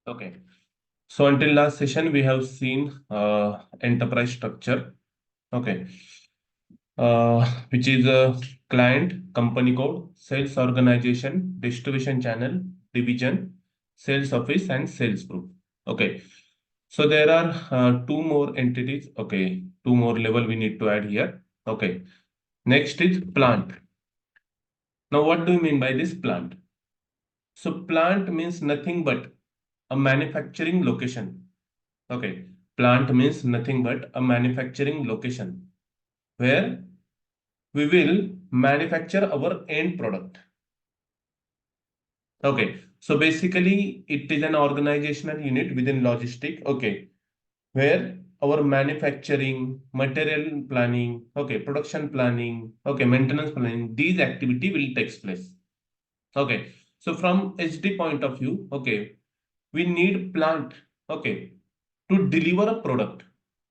Okay. So until last session, we have seen enterprise structure. Okay. Which is a client, company code, sales organization, distribution channel, division, sales office, and sales group. Okay. So there are two more entities. Okay. Two more level we need to add here. Okay. Next is plant. Now, what do you mean by this plant? So plant means nothing but a manufacturing location. Okay. Plant means nothing but a manufacturing location where we will manufacture our end product. Okay. So basically, it is an organizational unit within logistic. Okay. Where our manufacturing, material planning, okay, production planning, okay, maintenance planning, these activity will take place. Okay. So from HD point of view, okay, we need plant, okay, to deliver a product.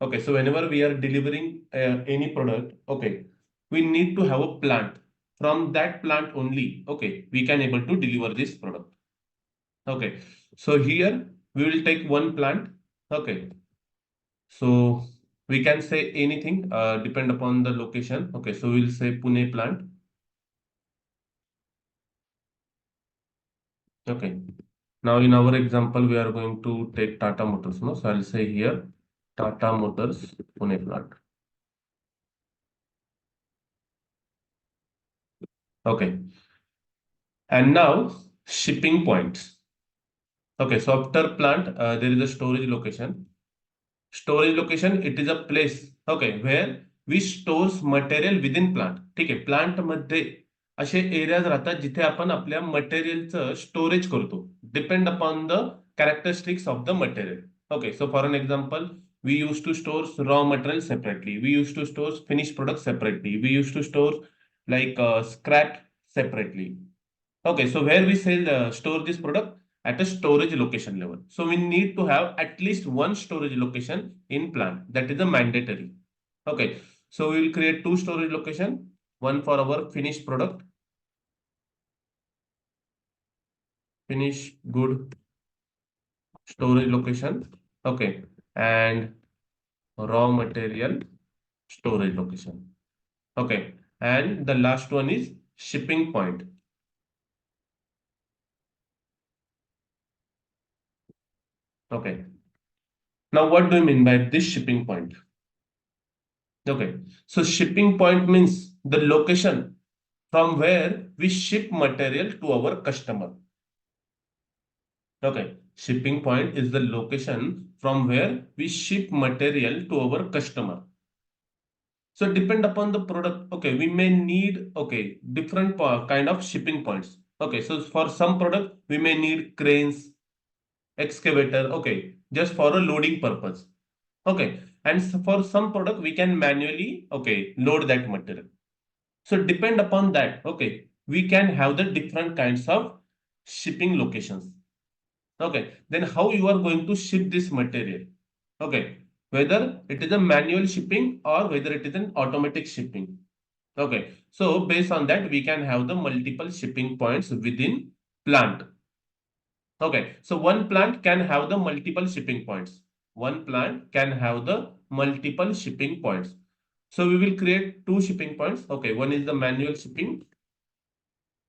Okay, so whenever we are delivering any product, okay, we need to have a plant. From that plant only, okay, we can able to deliver this product. Okay, so here we will take one plant. Okay, so we can say anything depend upon the location. Okay, so we'll say Pune plant. Okay, now in our example, we are going to take Tata Motors. No, so I'll say here Tata Motors Pune plant. Okay, and now shipping points. Okay, so after plant, there is a storage location. Storage location, it is a place, okay, where we stores material within plant. ठीक आहे, plant मध्ये असे areas राहतात जिथे आपण आपल्या मटेरियलचं storage करतो, depend upon the characteristics of the material. Okay, so for an example, we used to store raw material separately. We used to store finished products separately. We used to store like scrap separately. Okay, so where we sell store this product at a storage location level. So we need to have at least one storage location in plant. That is a mandatory. Okay, so we will create two storage location, one for our finished product, finished good storage location. Okay, and raw material storage location. Okay, and the last one is shipping point. Okay, now what do you mean by this shipping point? Okay, so shipping point means the location from where we ship material to our customer. Okay, shipping point is the location from where we ship material to our customer. So depend upon the product, okay, we may need, okay, different kind of shipping points. Okay, so for some product, we may need cranes, excavator, okay, just for a loading purpose. Okay, and for some product, we can manually, okay, load that material. So depend upon that, okay, we can have the different kinds of shipping locations. Okay, then how you are going to ship this material? Okay, whether it is a manual shipping or whether it is an automatic shipping. Okay, so based on that, we can have the multiple shipping points within plant. Okay, so one plant can have the multiple shipping points. One plant can have the multiple shipping points. So we will create two shipping points. Okay, one is the manual shipping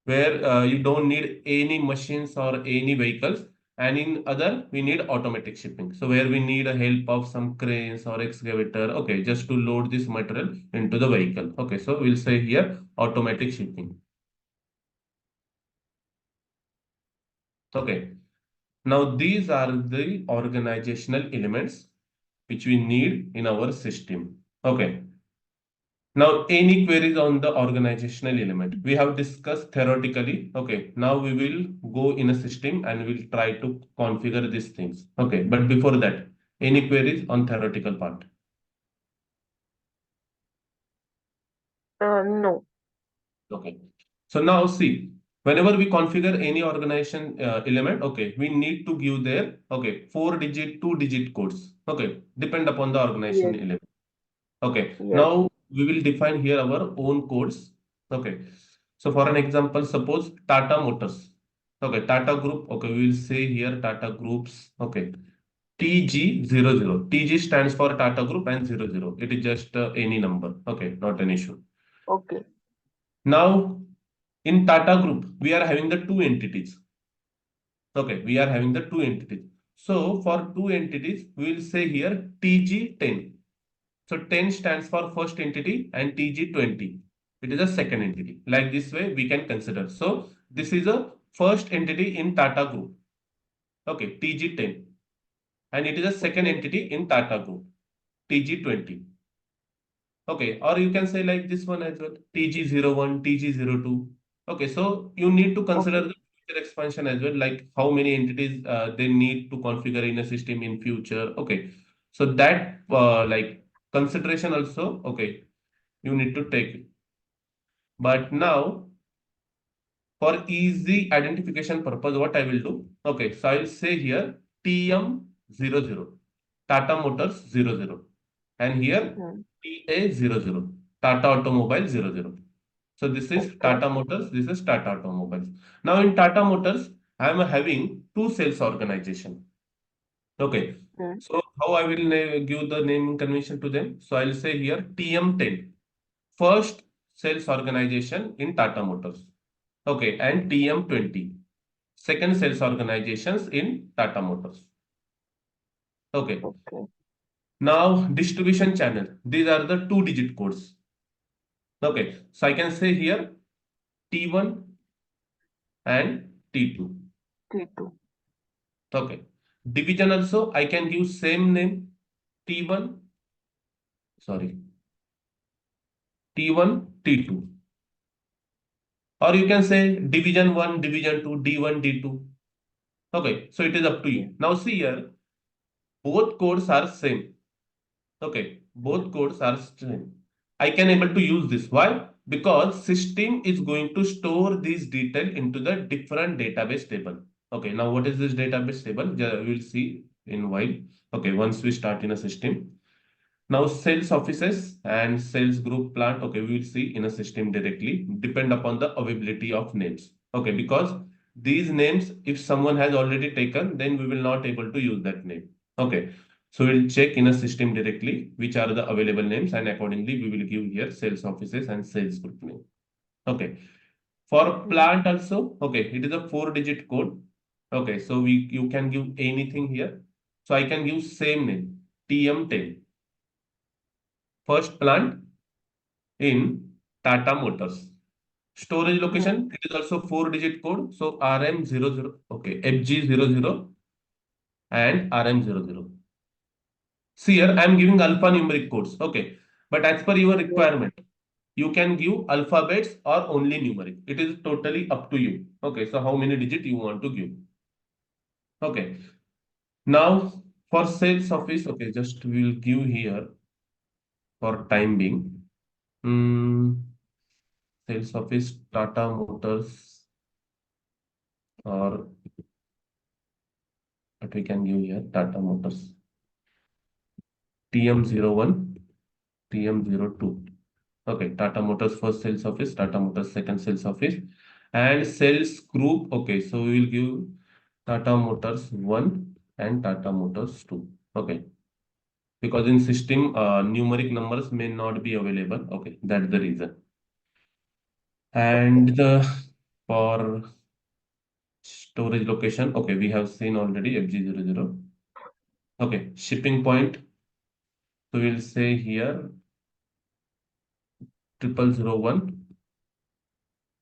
where you don't need any machines or any vehicles, and in other we need automatic shipping. So where we need a help of some cranes or excavator, okay, just to load this material into the vehicle. Okay, so we'll say here automatic shipping. Okay, now these are the organizational elements which we need in our system. Okay, now any queries on the organizational element? We have discussed theoretically. Okay, now we will go in a system and we'll try to configure these things. Okay, but before that, any queries on theoretical part? No. Okay, so now see, whenever we configure any organization element, okay, we need to give their, okay, 4-digit, 2-digit codes. Okay, depend upon the organization Yes. element. Okay, Yes. now we will define here our own codes. Okay, so for an example, suppose Tata Motors. Okay, Tata Group. Okay, we will say here Tata Groups. Okay, TG00. TG stands for Tata Group and 00. It is just any number. Okay, not an issue. Okay. Now, in Tata Group, we are having the two entities. Okay, we are having the two entities. So, for two entities, we will say here TG10. So, 10 stands for first entity and TG20. It is a second entity. Like this way, we can consider. So, this is a first entity in Tata Group. Okay, TG10. And it is a second Okay. entity in Tata Group, TG20. Okay, or you can say like this one as well, TG01, TG02. Okay, so you need to consider Okay. the future expansion as well, like how many entities they need to configure in a system in future. Okay, so that like consideration also, okay, you need to take it. But now for easy identification purpose, what I will do? Okay, so I will say here TM00, Tata Motors 00, and here Hmm. TA00, Tata Automobile 00. So this is Okay. Tata Motors, this is Tata Automobiles. Now in Tata Motors, I am having two sales organization. Okay, Hmm. so how I will give the naming convention to them? So I will say here TM10, first sales organization in Tata Motors. Okay, and TM20, second sales organizations in Tata Motors. Okay, Okay. now distribution channel. These are the two-digit codes. Okay, so I can say here T1 and T2. T2. Okay, division also I can give same name T1, sorry, T1, T2. Or you can say division 1, division 2, D1, D2. Okay, so it is up to Yeah. you. Now see here, both codes are same. Okay, both codes are same. I can able to use this. Why? Because system is going to store these detail into the different database table. Okay, now what is this database table? We'll see in while. Okay, once we start in a system. Now sales offices and sales group plant. Okay, we will see in a system directly. Depend upon the availability of names. Okay, because these names, if someone has already taken, then we will not able to use that name. Okay. So we'll check in a system directly which are the available names, and accordingly we will give here sales offices and sales group name. Okay. For Hmm. plant also, okay, it is a four-digit code. Okay, so you can give anything here. So I can give same name TM10, first plant in Tata Motors. Storage Hmm. location, it is also four-digit code. So RM00, okay, FG00 and RM00. See here, I am giving alphanumeric codes. Okay. But as per your Yeah. requirement, you can give alphabets or only numeric. It is totally up to you. Okay. So how many digit you want to give? Okay. Now for sales office, okay, just we will give here for time being. Hmm, sales office, Tata Motors, or what we can give here, Tata Motors, TM01, TM02. Okay, Tata Motors first sales office, Tata Motors second sales office, and sales group. Okay, so we will give Tata Motors 1 and Tata Motors 2. Okay, because in system numeric numbers may not be available. Okay, that's the reason. Okay. And the for storage location, okay, we have seen already FG00. Okay, shipping point. So we'll say here 0001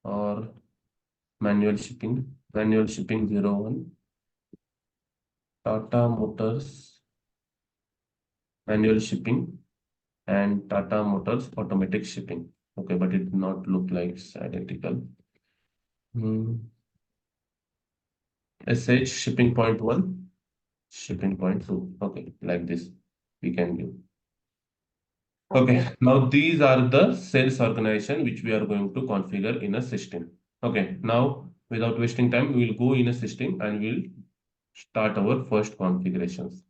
or manual shipping 01. Tata Motors manual shipping and Tata Motors automatic shipping. Okay, but it not look like it's identical. Hmm. SH shipping point 1, shipping point 2. Okay, like this we can give. Okay. Okay, now these are the sales organization which we are going to configure in a system. Okay, now without wasting time, we will go in a system and we'll start our first configurations.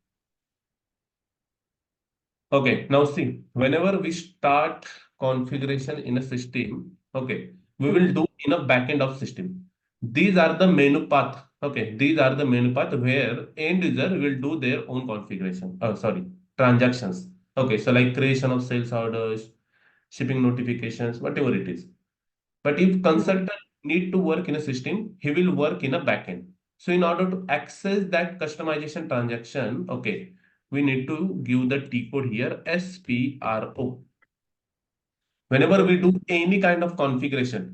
Okay, now see, whenever we start configuration in a system, okay, we Hmm. will do in a backend of system. These are the menu path. Okay, these are the menu path where end user will do their own configuration. Sorry, transactions. Okay, so like creation of sales orders, shipping notifications, whatever it is. But if Hmm. consultant need to work in a system, he will work in a backend. So in order to access that customization transaction, okay, we need to give the T code here, SPRO. Whenever we do Okay. any kind of configuration,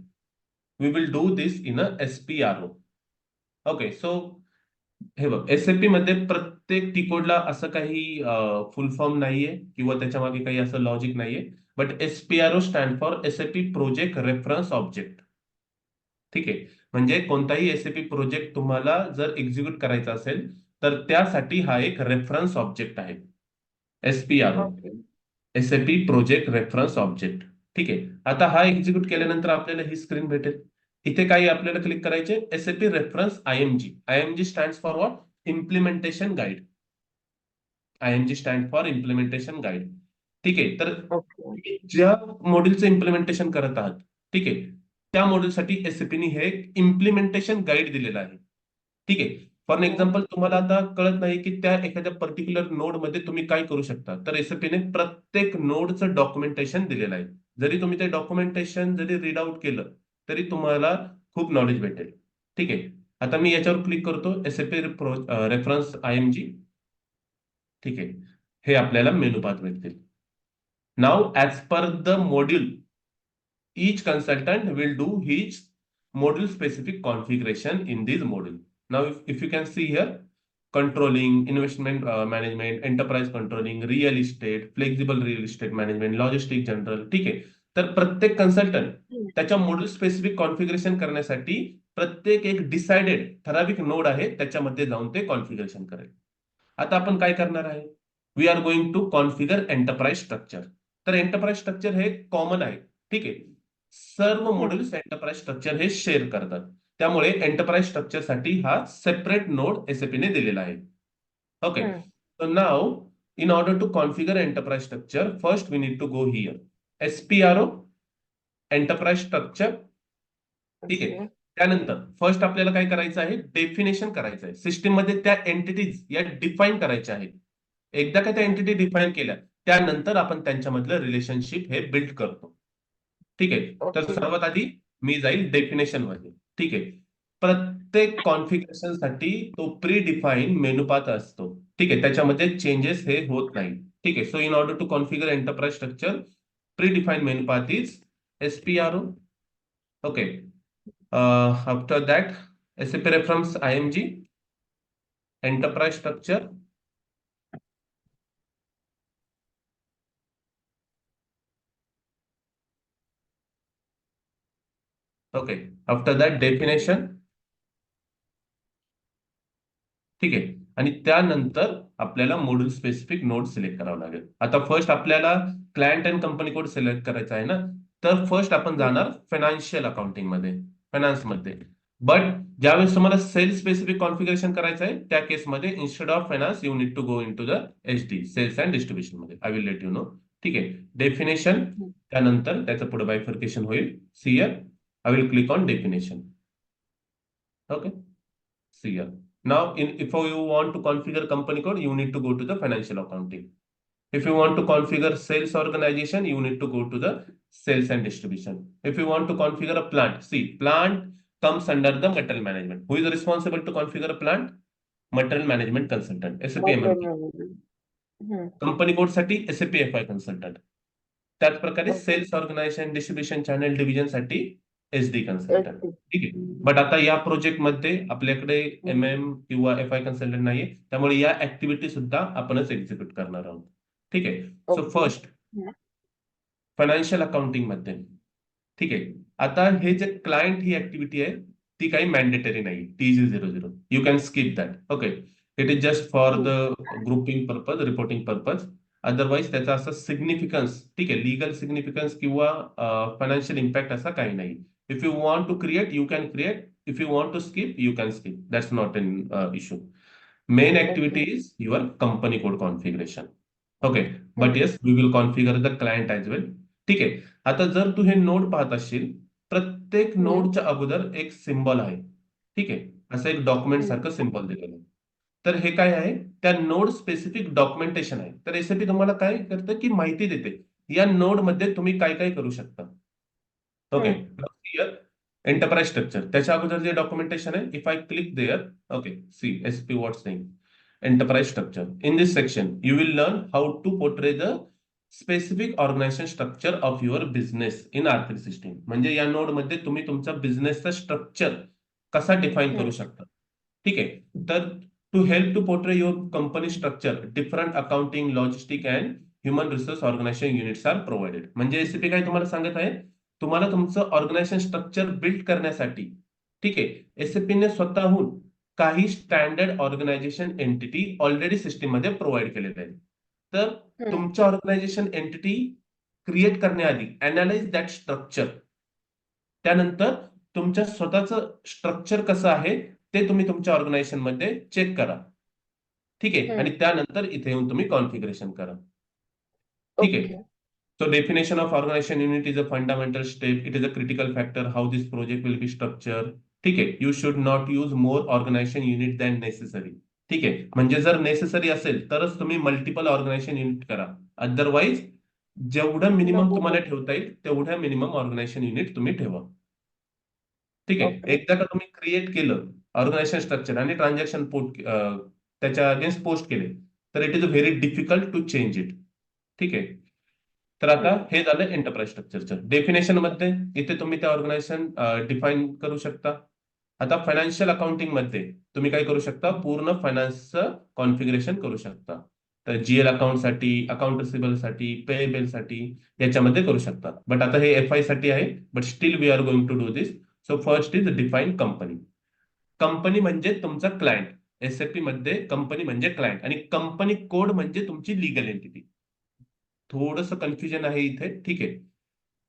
we will do this in a SPRO. Okay so हे बघ SAP मध्ये प्रत्येक T कोडला असं काही फुल form नाहीये किंवा त्याच्या मागे काही असं लॉजिक नाहीये but SPRO stand for SAP project reference object ठीक आहे म्हणजे कोणताही एसएपी प्रोजेक्ट तुम्हाला जर एक्झिक्यूट करायचा असेल तर त्यासाठी हा एक रेफरन्स ऑब्जेक्ट आहे एसपीआरओ Okay. SAP project reference object ठीक आहे आता हा एक्झिक्यूट केल्यानंतर आपल्याला ही स्क्रीन भेटेल इथे काही आपल्याला क्लिक करायचे SAP reference IMG stand for what implementation guide IMG stand for implementation guide ठीक आहे तर Okay. तुम्ही ज्या मॉड्यूलचं इम्प्लिमेंटेशन करत आहात ठीक आहे त्या मॉड्यूलसाठी एसएपीने हे इम्प्लिमेंटेशन गाईड दिलेलं आहे ठीक आहे फॉर Hmm. एक्झाम्पल तुम्हाला आता कळत नाही की त्या एखाद्या पर्टिक्युलर नोड मध्ये तुम्ही काय करू शकता तर एसएपीने प्रत्येक नोडचं डॉक्युमेंटेशन दिलेलं आहे जरी तुम्ही ते डॉक्युमेंटेशन जरी रीड आउट केलं तरी तुम्हाला खूप नॉलेज भेटेल ठीक आहे आता मी याच्यावर क्लिक करतो एसएपी रेफरन्स आयएमजी ठीक आहे हे आपल्याला मेनू पाथ भेटतील now as per the module each consultant will do his module specific configuration in this module. Now, if you can see here, controlling, investment management, enterprise controlling, real estate, flexible real estate management, logistic general, ठीक आहे. तर प्रत्येक consultant Hmm. त्याच्या module specific configuration करण्यासाठी प्रत्येक एक decided ठराविक node आहे त्याच्यामध्ये जाऊन ते कॉन्फिगरेशन करेल. आता आपण काय करणार आहे we are going to configure enterprise structure तर एंटरप्राइज स्ट्रक्चर हे कॉमन आहे ठीक आहे सर्व Hmm. मॉड्यूल्स एंटरप्राइज स्ट्रक्चर हे शेअर करतात त्यामुळे एंटरप्राइज स्ट्रक्चरसाठी हा सेपरेट नोड एसएपी ने दिलेला आहे okay Hmm. So now in order to configure enterprise structure first we need to go here SPRO enterprise structure ठीक आहे Okay. त्यानंतर फर्स्ट आपल्याला काय करायचं आहे डेफिनेशन करायचं आहे सिस्टीम मध्ये त्या एंटिटीज या डिफाईन करायच्या आहेत एकदा का त्या Hmm. एंटिटी डिफाईन केल्या त्यानंतर आपण त्यांच्यामधलं रिलेशनशिप हे बिल्ड करतो ठीक आहे तर Okay. सर्वात आधी मी जाईल डेफिनेशन मध्ये ठीक आहे प्रत्येक कॉन्फिगरेशन साठी तो प्री डिफाईन मेनू पाथ असतो ठीक आहे त्याच्यामध्ये चेंजेस हे होत नाही ठीक आहे so in order to configure enterprise structure predefine menu path is SPRO okay after that SAP reference IMG enterprise structure okay after that definition ठीक आहे आणि त्यानंतर आपल्याला मॉड्यूल स्पेसिफिक नोड सिलेक्ट करावं लागेल आता फर्स्ट आपल्याला client and company code select करायचा आहे ना तर फर्स्ट आपण Hmm. जाणार फायनान्शियल अकाउंटिंग मध्ये फायनान्स मध्ये बट ज्यावेळेस तुम्हाला सेल्स स्पेसिफिक कॉन्फिगरेशन करायचं आहे त्या केसमध्ये instead of finance you need to go into the HD sales and distribution मध्ये I will let you know ठीक आहे डेफिनेशन Hmm. त्यानंतर त्याचं पुढे बायफर्केशन होईल see here I will click on definition okay CL. Now, if you want to configure company code, you need to go to the financial accounting. If you want to configure sales organization, you need to go to the sales and distribution. If you want to configure a plant, see, plant comes under the material management. Who is responsible to configure a plant? Material management consultant, SAP Material MMP. management. Hmm. Company code साठी SAP FI consultant त्याच प्रकारे Okay. Sales organization distribution channel division साठी SD consultant SD. ठीक आहे but आता या project मध्ये आपल्याकडे Hmm. MM किंवा FI कन्सल्टंट नाहीये त्यामुळे या ऍक्टिव्हिटी सुद्धा आपणच एक्झिक्यूट करणार आहोत ठीक आहे so Okay. First Hmm. Financial accounting मध्ये ठीक आहे आता हे जे क्लायंट ही ऍक्टिव्हिटी आहे ती काही मॅन्डेटरी नाही TG00 you can skip that okay it is just for the Hmm. Grouping purpose reporting purpose otherwise त्याचा असा सिग्निफिकन्स ठीक आहे लिगल सिग्निफिकन्स किंवा फायनान्शियल इम्पॅक्ट असा काही नाही if you want to create you can create if you want to skip you can skip that's not an issue main activity Okay. Is your company code configuration okay but Hmm. Yes we will configure the client as वेल ठीक आहे आता जर तू हे node पाहत असशील प्रत्येक Hmm. नोडच्या अगोदर एक सिम्बॉल आहे ठीक आहे, असं एक डॉक्युमेंट सारखं सिम्बॉल दिलेलं आहे. तर हे काय आहे, त्या नोड स्पेसिफिक डॉक्युमेंटेशन आहे. तर एसएपी तुम्हाला काय करतं की माहिती देते या नोड मध्ये तुम्ही काय काय करू शकता. ओके, एंटरप्राइज स्ट्रक्चर त्याच्या अगोदर जे डॉक्युमेंटेशन आहे, if I click there, okay, see SAP what saying enterprise structure. In this section, you will learn how to portray the specific organization structure of your business in R316. म्हणजे या node मध्ये तुम्ही तुमचा बिझनेसचा structure कसा define करू शकता. ठीक आहे, तर to help to portray your company structure, different accounting, logistic and human resource organization units are provided. म्हणजे एसीपी काय तुम्हाला सांगत आहे, तुम्हाला तुमचं ऑर्गनायझेशन स्ट्रक्चर बिल्ड करण्यासाठी, ठीक आहे, एसएपी ने स्वतःहून काही standard organization entity already system मध्ये प्रोव्हाइड केलेले आहेत. तर तुमच्या ऑर्गनायझेशन एंटिटी क्रिएट करण्याआधी अनालाइज दॅट स्ट्रक्चर, त्यानंतर तुमच्या स्वतःचं स्ट्रक्चर कसं आहे ते तुम्ही तुमच्या ऑर्गनायझेशन मध्ये चेक करा. ठीक आहे, आणि त्यानंतर इथे येऊन तुम्ही कॉन्फिगरेशन करा. ठीक आहे. So definition of organization unit is a fundamental step. It is a critical factor how this project will be structured. ठीक आहे, you should not use more organization unit than necessary. ठीक आहे, म्हणजे जर नेसेसरी असेल तरच तुम्ही मल्टिपल ऑर्गनायझेशन युनिट करा. अदरवाईज जेवढं मिनिमम तुम्हाला ठेवता येईल तेवढ्या मिनिमम ऑर्गनायझेशन युनिट तुम्ही ठेवा. ठीक आहे, एकदा का तुम्ही क्रिएट केलं ऑर्गनायझेशन स्ट्रक्चर आणि ट्रान्झॅक्शन पोस्ट त्याच्या अगेन्स्ट पोस्ट केले, तर it is very difficult to change it. ठीक आहे, तर आता हे झालं एंटरप्राइज स्ट्रक्चरचं डेफिनेशन मध्ये. इथे तुम्ही त्या ऑर्गनायझेशन डिफाईन करू शकता. आता फायनान्शियल अकाउंटिंग मध्ये तुम्ही काय करू शकता, पूर्ण फायनान्सचं कॉन्फिगरेशन करू शकता. तर जीएल अकाउंट साठी, अकाउंट रिसिबल साठी, पेएबल साठी याच्यामध्ये करू शकता. बट आता हे एफ आय साठी आहे, but still we are going to do this. So first is define company. Company म्हणजे तुमचा क्लायंट. एसएपी मध्ये कंपनी म्हणजे क्लायंट आणि कंपनी कोड म्हणजे तुमची लिगल एंटिटी. थोडस कन्फ्युजन आहे इथे. ठीक आहे,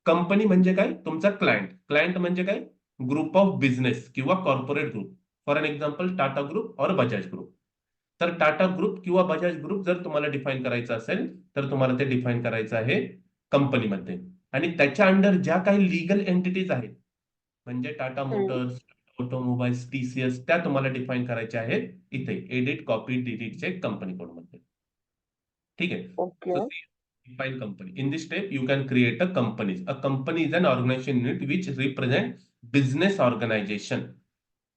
कंपनी म्हणजे काय, तुमचा क्लायंट. क्लायंट म्हणजे काय, ग्रुप ऑफ बिझनेस किंवा corporate group. For an example Tata group और बजाज ग्रुप. तर टाटा ग्रुप किंवा बजाज ग्रुप जर तुम्हाला डिफाईन करायचं असेल तर तुम्हाला ते डिफाईन करायचं आहे कंपनीमध्ये. आणि त्याच्या अंडर ज्या काही लिगल एंटिटीज आहेत, म्हणजे टाटा मोटर्स, ऑटोमोबाईल्स, टीसीएस, त्या तुम्हाला डिफाईन करायच्या आहेत इथे एडिट, कॉपी, डिलीटचे कंपनी कोडमध्ये. ठीक आहे, Okay. so define company. In this step, you can create a company. A company is an organization unit which represents business organization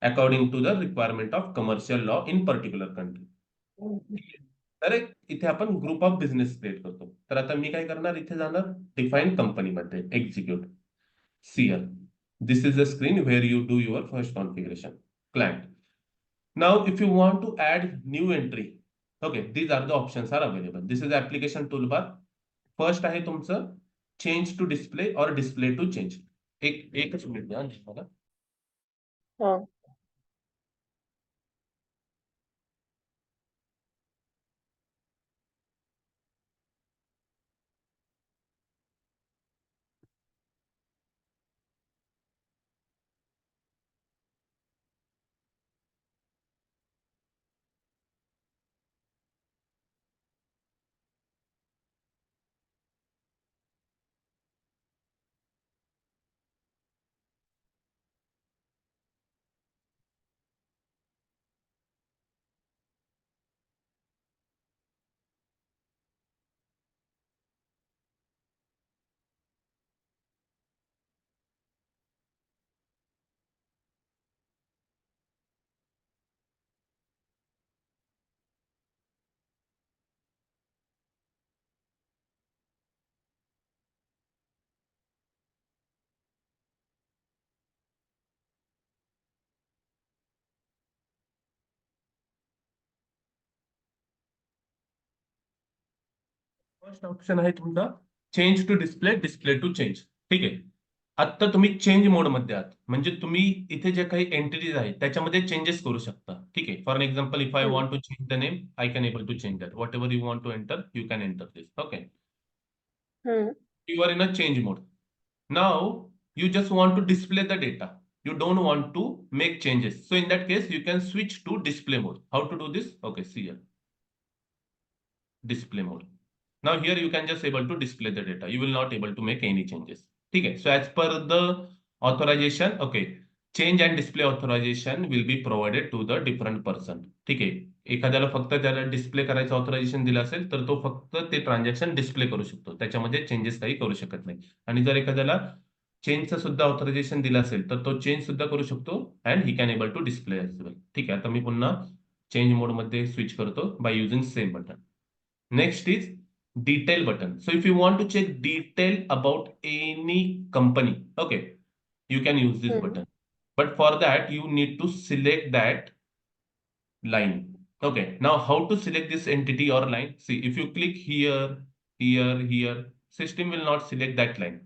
according to the requirement of commercial law in particular country. तर इथे आपण group of business create करतो. तर आता मी काय करणार, इथे जाणार डिफाईन कंपनी मध्ये, execute, CL. This is the screen where you do your first configuration, client. Now if you want to add new entry, okay, these are the options are available. This is application toolbar. First आहे तुमचं change to display और display to change. एकच minute द्या मला. First option आहे तुमचा change to display, display to change. ठीक आहे, आता तुम्ही चेंज मोड मध्ये आहात, म्हणजे तुम्ही इथे जे काही एंटिटीज आहेत त्याच्यामध्ये चेंजेस करू शकता. ठीक आहे, for an example if I want to change the name, I can able to change that. Whatever you want to enter, you can enter this. Okay, you are in a change mode. Now you just want to display the data, you don't want to make changes. So in that case you can switch to display mode. How to do this? Okay, see here, display mode. Now here you can just able to display the data, you will not able to make any changes. Okay, so as per the authorization, okay, change and display authorisation will be provided to the different person. ठीक आहे. एखाद्याला फक्त त्याला display करायचं authorisation दिलं असेल तर तो फक्त ते ट्रान्झॅक्शन डिस्प्ले करू शकतो, त्याच्यामध्ये चेंजेस काही करू शकत नाही. आणि जर एखाद्याला चेंजचं सुद्धा ऑथरायझेशन दिलं असेल तर तो चेंज सुद्धा करू शकतो and he can able to display as well. ठीक आहे. आता मी पुन्हा चेंज मोड मध्ये स्विच करतो by using same button. Next is detail button. So if you want to check detail about any company, okay, you can use this Hmm. button. But for that, you need to select that line. Okay, now how to select this entity or line? See, if you click here, here, system will not select that line.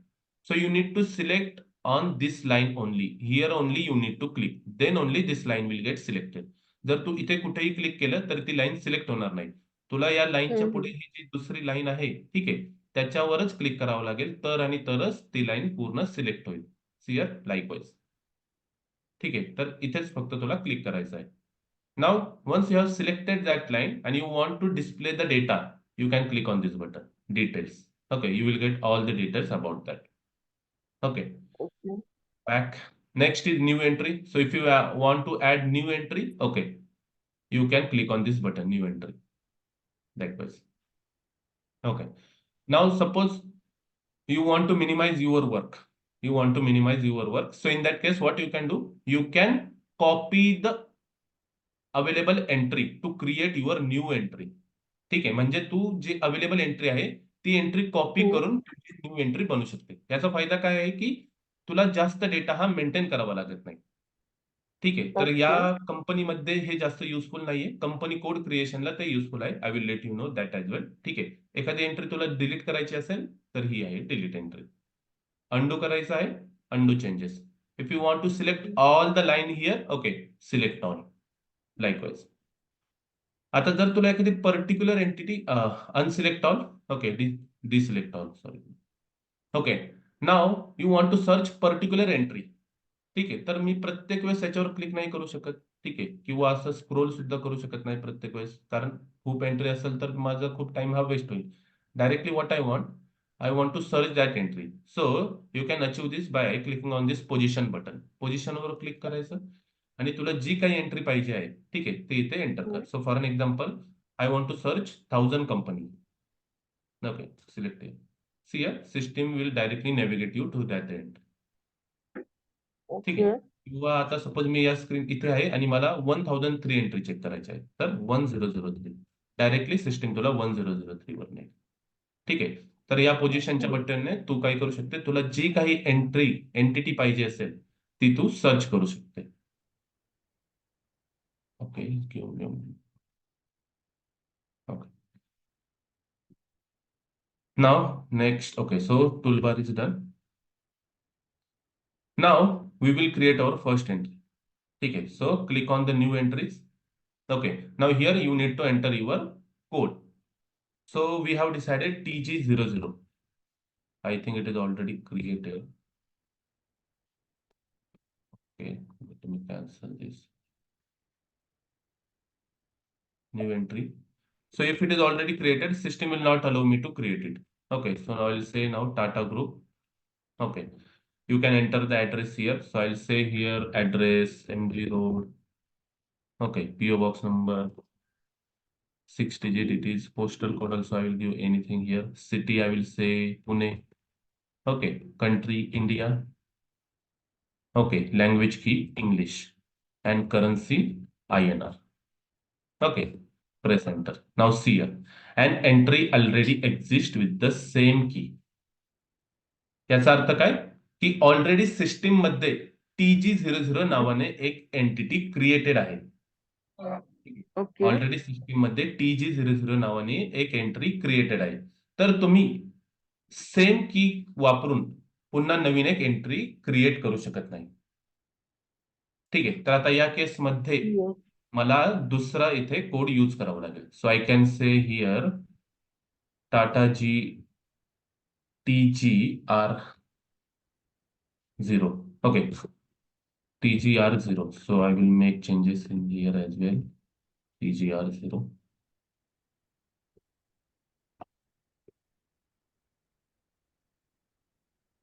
So you need to select on this line only. Here only you need to click. Then only this line will get selected. जर तू इथे कुठेही click केलं तर ती line select होणार नाही. तुला या लाईनच्या पुढे Hmm. ही जी दुसरी लाईन आहे, ठीक आहे, त्याच्यावरच क्लिक करावं लागेल तर आणि तरच ती लाईन पूर्ण सिलेक्ट होईल. See here likewise. ठीक आहे. तर इथेच फक्त तुला क्लिक करायचं आहे. Now, once you have selected that line and you want to display the data, you can click on this button, details. Okay, you will get all the details about that. Okay, Okay. back. Next is new entry. So if you want to add new entry, okay, you can click on this button, new entry. Likewise. Okay. Now suppose you want to minimize your work. You want to minimize your work. So in that case, what you can do? You can copy the available entry to create your new entry. ठीक आहे. म्हणजे तू जी available entry आहे ती entry copy Hmm. करून new entry बनू शकते. याचा फायदा काय आहे की तुला जास्त डेटा हा मेंटेन करावा लागत नाही. ठीक आहे. तर या Okay. कंपनीमध्ये हे जास्त युजफुल नाहीये. कंपनी कोड क्रिएशनला ते युजफुल आहे. I will let you know that as well. ठीक आहे. एखादी एंट्री तुला डिलीट करायची असेल तर ही आहे डिलीट एंट्री. अंडू करायचं आहे, undo changes. If you want to select all the line here, okay, select all. Likewise. आता जर तुला एखादी particular entity unselect all, okay, deselect all, sorry. Okay, now you want to search particular entry. ठीक आहे. तर मी प्रत्येक वेळेस याच्यावर क्लिक नाही करू शकत. ठीक आहे. किंवा असं स्क्रोल सुद्धा करू शकत नाही प्रत्येक वेळेस, कारण खूप एंट्री असेल तर माझा खूप टाइम हा वेस्ट होईल. Directly what I want to search that entry. So you can achieve this by clicking on this position button. पोझिशनवर क्लिक करायचं आणि तुला जी काही एंट्री पाहिजे आहे, ठीक आहे, ते इथे एंटर कर. Hmm. So for an example, I want to search 1000 company. Okay, select. See system will directly navigate you to that end. ठीक आहे. Okay. किंवा आता सपोज मी या स्क्रीन इथे आहे आणि मला 1003 एंट्री चेक करायची आहे, तर 1003 डायरेक्टली सिस्टीम तुला 1003 वर नेईल. ठीक आहे. तर या पोझिशनच्या Hmm. बटनने तू काय करू शकते, तुला जी काही एंटिटी पाहिजे असेल ती तू सर्च करू शकते. Okay, okay. Now, next, okay, so toolbar is done. Now, we will create our first entry. Okay, so click on the new entries. Okay, now here you need to enter your code. So we have decided TG00. I think it is already created. Okay, let me cancel this. New entry. So if it is already created, system will not allow me to create it. Okay, so I will say now Tata Group. Okay, you can enter the address here. So I'll say here address MG Road. Okay, PO box number 6 digit it is. Postal code also I will give anything here. City I will say Pune. Okay, country India. Okay, language key English and currency INR. Okay, press enter. Now see here. An entry already exists with the same key. याचा अर्थ काय की already system मध्ये TG00 नावाने एक entity created आहे. Okay. Already system मध्ये TG00 नावाने एक एंट्री क्रिएटेड आहे. तर तुम्ही सेम की वापरून पुन्हा नवीन एक एंट्री क्रिएट करू शकत नाही. ठीक आहे. तर आता या केसमध्ये Yes. मला दुसरा इथे कोड यूज करावा लागेल. So I can say here Tata G TGR0. Okay, TGR0. So I will make changes in here as well. TGR0.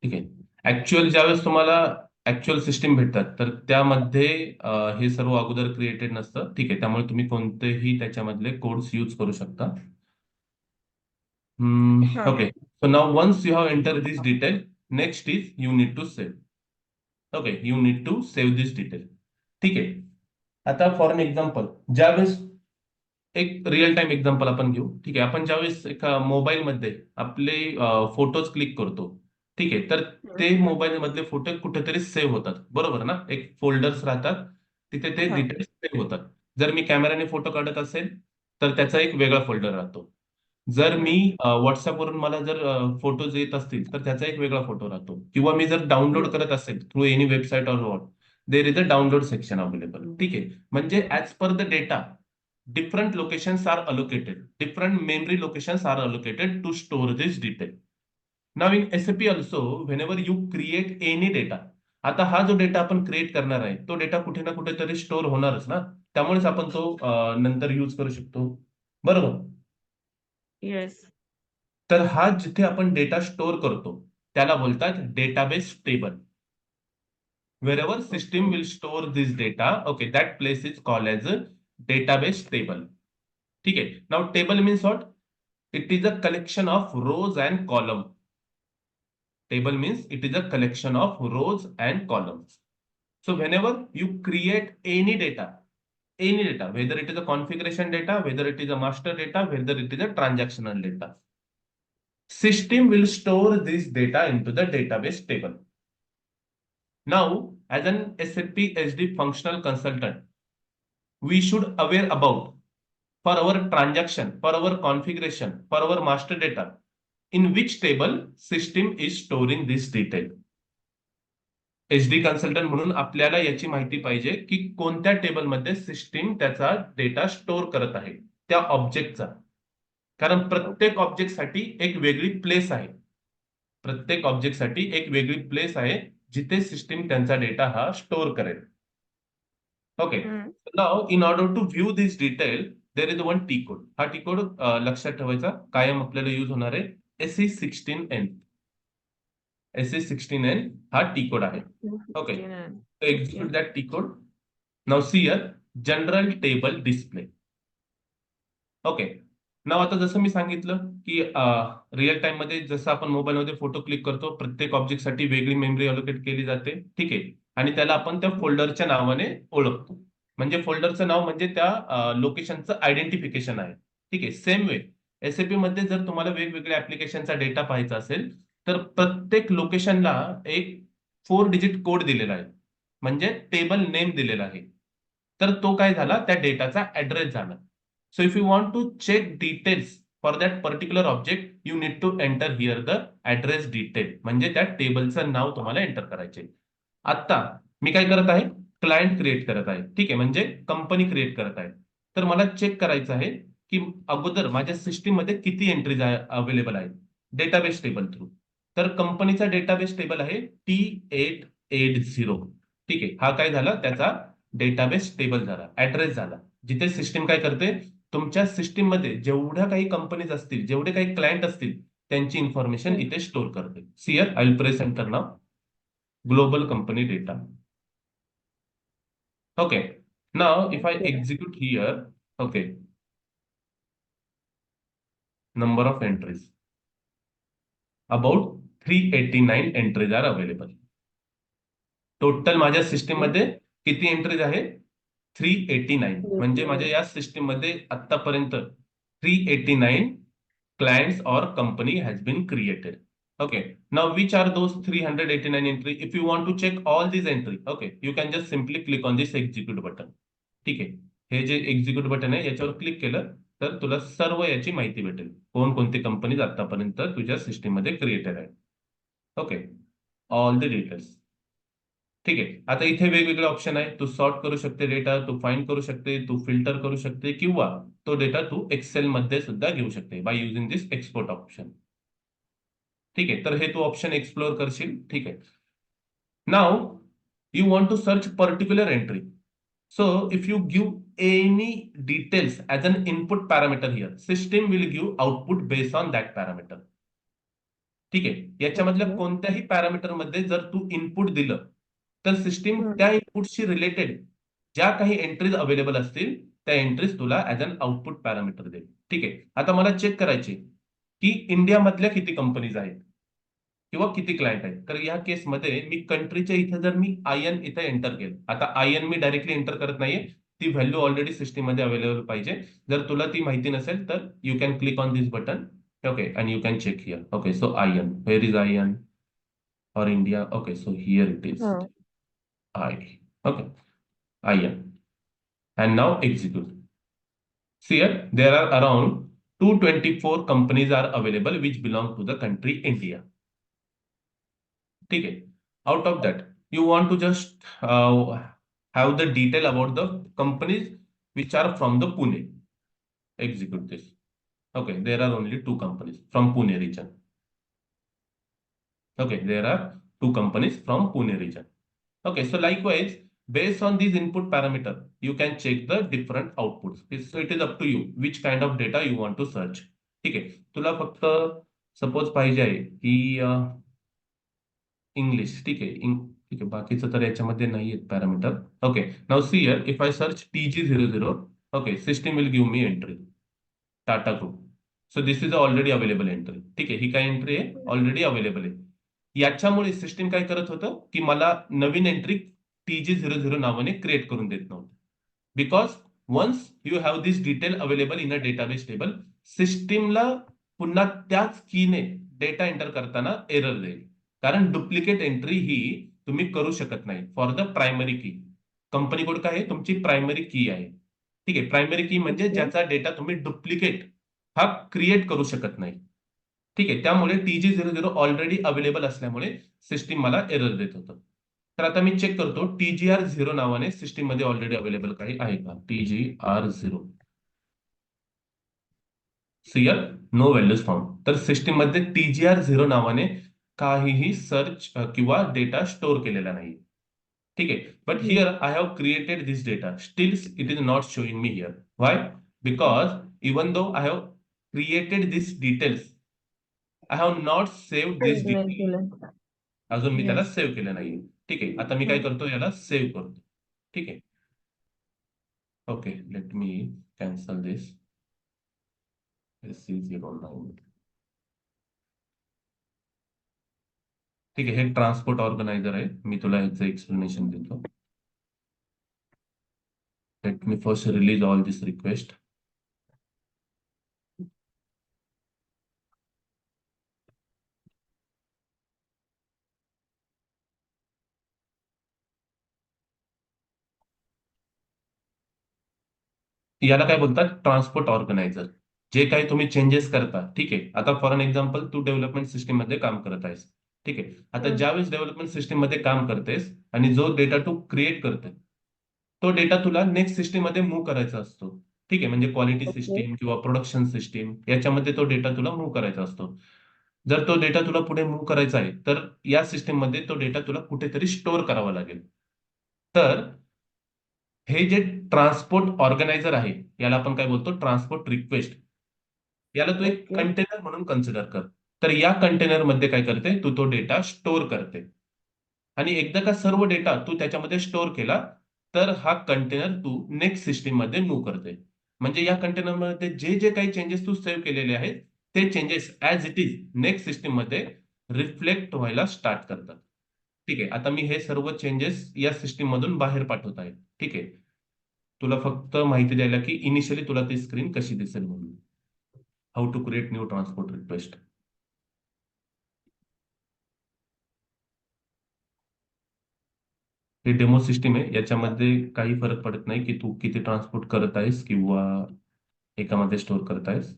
ठीक आहे. ऍक्च्युअल ज्यावेळेस तुम्हाला ऍक्च्युअल सिस्टीम भेटतात, तर त्यामध्ये हे सर्व अगोदर क्रिएटेड नसतं. ठीक आहे, त्यामुळे तुम्ही कोणतेही त्याच्यामधले कोड्स यूज करू शकता. हा. Okay. So now once you have entered this detail, next is you need to save. Okay, you need to save this detail. ठीक आहे. आता फॉर एन एक्झाम्पल, ज्यावेळेस एक रिअल टाइम एक्झाम्पल आपण घेऊ. ठीक आहे, आपण ज्यावेळेस एका मोबाईलमध्ये आपले फोटोज क्लिक करतो. ठीक आहे, तर ते मोबाईल मधले फोटो कुठेतरी सेव्ह होतात, बरोबर ना? एक फोल्डर्स राहतात, तिथे ते हा. डिटेल्स सेव्ह होतात. जर मी कॅमेराने फोटो काढत असेल तर त्याचा एक वेगळा फोल्डर राहतो. जर मी व्हॉट्सअपवरून मला जर फोटोज येत असतील तर त्याचा एक वेगळा फोटो राहतो, किंवा मी जर डाउनलोड करत असेल through any website or what, there is a download section available. ठीक आहे, म्हणजे as per the data different locations are allocated, different memory locations are allocated to store this detail. Now in SAP also, whenever you create any data, आता हा जो data आपण create करणार आहे तो डेटा कुठे ना कुठेतरी स्टोअर होणारच ना, त्यामुळेच आपण तो नंतर यूज करू शकतो, बरोबर? येस. तर हा जिथे आपण डेटा स्टोअर करतो त्याला बोलतात database table. Wherever system will store this data, okay, that place is called as a database table. ठीक आहे. Now table means what? It is a collection of rows and column. Table means it is a collection of rows and columns. So whenever you create any data, whether it is a configuration data, whether it is a master data, whether it is a transactional data, system will store this data into the database table. Now, as an SAP SD functional consultant, we should aware about for our transaction, for our configuration, for our master data, in which table system is storing this detail. SD consultant म्हणून आपल्याला याची माहिती पाहिजे की कोणत्या टेबलमध्ये system त्याचा data store करत आहे, त्या ऑब्जेक्टचा. कारण प्रत्येक ऑब्जेक्टसाठी एक वेगळी प्लेस आहे. प्रत्येक ऑब्जेक्टसाठी एक वेगळी प्लेस आहे जिथे सिस्टीम त्यांचा डेटा हा स्टोअर करेल. Okay, now in order to view this detail there is one T code. हा टी कोड लक्षात ठेवायचा, कायम आपल्याला यूज होणार आहे. SE16N. SE16N हा टी कोड आहे. Okay, execute that T code. Now see here, general table display. Okay, now आता जसं मी सांगितलं की रिअल टाइम मध्ये जसं आपण मोबाईल मध्ये फोटो क्लिक करतो, प्रत्येक ऑब्जेक्टसाठी वेगळी मेमरी अलोकेट केली जाते. ठीक आहे, आणि त्याला आपण त्या फोल्डरच्या नावाने ओळखतो. म्हणजे फोल्डरचं नाव म्हणजे त्या लोकेशनचं आयडेंटिफिकेशन आहे. ठीक आहे, सेम वे एसएपी मध्ये जर तुम्हाला वेगवेगळ्या ऍप्लिकेशनचा डेटा पाहायचा असेल तर प्रत्येक लोकेशनला एक 4 डिजिट कोड दिलेला आहे, म्हणजे टेबल नेम दिलेला आहे. तर तो काय झाला, त्या डेटाचा ऍड्रेस झाला. So if you want to check details for that particular object, you need to enter here the address detail. म्हणजे त्या टेबलचं नाव तुम्हाला एंटर करायचे. आता मी काय करत आहे, क्लायंट क्रिएट करत आहे. ठीक आहे, म्हणजे कंपनी क्रिएट करत आहे. तर मला चेक करायचं आहे की अगोदर माझ्या सिस्टीम मध्ये किती एंट्रीज अवेलेबल आहेत डेटाबेस टेबल थ्रू. तर कंपनीचा डेटाबेस टेबल आहे T880. ठीक आहे, हा काय झाला, त्याचा डेटाबेस टेबल झाला, ऍड्रेस झाला, जिथे सिस्टीम काय करते, तुमच्या सिस्टीम मध्ये जेवढ्या काही कंपनीज असतील, जेवढे काही क्लायंट असतील, त्यांची इन्फॉर्मेशन इथे स्टोअर करते. See here I will press enter now. Global company data. Okay, now if I execute here, okay, number of entries, about 389 entries are available. Total माझ्या सिस्टीम मध्ये किती एंट्रीज आहे, 389. म्हणजे माझ्या या सिस्टीम मध्ये आतापर्यंत 389 clients or company has been created. Okay, now which are those 389 entry? If you want to check all these entry, okay, you can just simply click on this execute button. ठीक आहे, हे जे execute button आहे याच्यावर click केलं तर तुला सर्व याची माहिती भेटेल, कोणकोणती कंपनीज आतापर्यंत तुझ्या सिस्टीम मध्ये क्रिएटेड आहे. Okay, all the details. ठीक आहे, आता इथे वेगवेगळे ऑप्शन आहे. तू सॉर्ट करू शकते डेटा, तू फाइंड करू शकते, तू फिल्टर करू शकते, किंवा तो डेटा तू एक्सेल मध्ये सुद्धा घेऊ शकते by using this export option. ठीक आहे, तर हे तू ऑप्शन एक्सप्लोर करशील. ठीक आहे, now you want to search particular entry. So if you give any details as an input parameter here, system will give output based on that parameter. ठीक आहे, याच्यामधल्या कोणत्याही पॅरामीटर मध्ये जर तू इनपुट दिलं तर सिस्टीम हम्म. त्या इनपुटशी रिलेटेड ज्या काही एंट्रीज अवेलेबल असतील त्या एंट्रीज तुला ऍज अन आउटपुट पॅरामीटर देईल. ठीक आहे. आता मला चेक करायचे की इंडियामधल्या किती कंपनीज आहेत किंवा किती क्लायंट आहेत. तर या केसमध्ये मी कंट्रीच्या इथे जर मी आयएन इथे एंटर केलं, आता आयएन मी डायरेक्टली एंटर करत नाहीये, ती व्हॅल्यू ऑलरेडी सिस्टीम मध्ये अवेलेबल पाहिजे. जर तुला ती माहिती नसेल तर you can click on this button. Okay, and you can check here. Okay, so IN, where is IN or India? Okay, so here it is. हम्म. I. Okay, IN. And now execute. See here, there are around 224 companies are available which belong to the country India. ठीक है. Out of that, you want to just have the detail about the companies which are from the Pune. Execute this. Okay, there are only two companies from Pune region. Okay, there are two companies from Pune region. Okay, so likewise, based on these input parameter, you can check the different outputs. So it is up to you which kind of data you want to search. ठीक आहे. तुला फक्त suppose पाहिजे आहे की English. ठीक आहे. ठीक आहे, बाकीचं तर याच्यामध्ये नाही आहेत parameter. Okay, now see here, if I search TG00, okay, system will give me entry Tata group. So this is already available entry. ठीक आहे, ही काय एंट्री आहे? ऑलरेडी अवेलेबल आहे. याच्यामुळे सिस्टीम काय करत होतं की मला नवीन एंट्री TG00 नावाने क्रिएट करून देत नव्हतं. Because once you have this detail available in a database table, सिस्टीमला पुन्हा त्याच कीने डेटा एंटर करताना एरर देईल. कारण डुप्लिकेट एंट्री ही तुम्ही करू शकत नाही फॉर द प्रायमरी की. कंपनी कोड काय आहे? तुमची प्रायमरी की आहे. ठीक आहे, प्रायमरी की म्हणजे ओके. ज्याचा डेटा तुम्ही डुप्लिकेट हा क्रिएट करू शकत नाही. ठीक आहे, त्यामुळे TG00 ऑलरेडी अवेलेबल असल्यामुळे सिस्टीम मला एरर देत होतं. तर आता मी चेक करतो TGR0 नावाने सिस्टीम मध्ये ऑलरेडी अवेलेबल काही आहे का. TGR0, see here no values found. तर सिस्टीम मध्ये TGR0 नावाने काहीही सर्च किंवा डेटा स्टोअर केलेला नाही. ठीक आहे, but hmm. Here I have created this data, still it is not showing me here. Why? Because even though I have created this details, I have not save this Save नाही detail. केलं. अजून मी त्याला Yes. Save केलं नाही. ठीक आहे, आता मी काय हम्म. करतो, याला सेव्ह करतो. ठीक आहे. ओके, लेट मी कॅन्सल दिस. SC09. ठीक आहे, हे ट्रान्सपोर्ट ऑर्गनायझर आहे. मी तुला ह्याचं एक्सप्लेनेशन देतो. Let me first release all this request. याला काय बोलतात? Transport organizer. जे काही तुम्ही चेंजेस करता. ठीक आहे, आता फॉर अन एक्झाम्पल तू डेव्हलपमेंट सिस्टीम मध्ये काम करत आहेस. ठीक आहे, आता हम्म. ज्यावेळेस डेव्हलपमेंट सिस्टीम मध्ये काम करतेस आणि जो डेटा तू क्रिएट करते, तो डेटा तुला नेक्स्ट सिस्टीम मध्ये मूव्ह करायचा असतो. ठीक आहे, म्हणजे क्वालिटी ओके. सिस्टीम किंवा प्रोडक्शन सिस्टीम याच्यामध्ये तो डेटा तुला मूव्ह करायचा असतो. जर तो डेटा तुला पुढे मूव्ह करायचा आहे तर या सिस्टीम मध्ये तो डेटा तुला कुठेतरी स्टोअर करावा लागेल. तर हे जे ट्रान्सपोर्ट ऑर्गनायझर आहे, याला आपण काय बोलतो? Transport request. याला तू एक ओके. कंटेनर म्हणून कन्सिडर कर. तर या कंटेनर मध्ये काय करते तू? तो डेटा स्टोअर करते. आणि एकदा का सर्व डेटा तू त्याच्यामध्ये स्टोअर केला तर हा कंटेनर तू नेक्स्ट सिस्टीम मध्ये मूव्ह करते. म्हणजे या कंटेनरमध्ये जे जे काही चेंजेस तू सेव्ह केलेले आहेत ते changes as it is next system मध्ये रिफ्लेक्ट व्हायला स्टार्ट करतात. ठीक आहे, आता मी हे सर्व चेंजेस या सिस्टीम मधून बाहेर पाठवत आहे. ठीक आहे, तुला फक्त माहिती द्यायला की इनिशियली तुला ती स्क्रीन कशी दिसेल म्हणून. How to create new transport request. हे डेमो सिस्टीम आहे, याच्यामध्ये काही फरक पडत नाही की तू किती ट्रान्सपोर्ट करत आहेस किंवा एकामध्ये स्टोअर करत आहेस.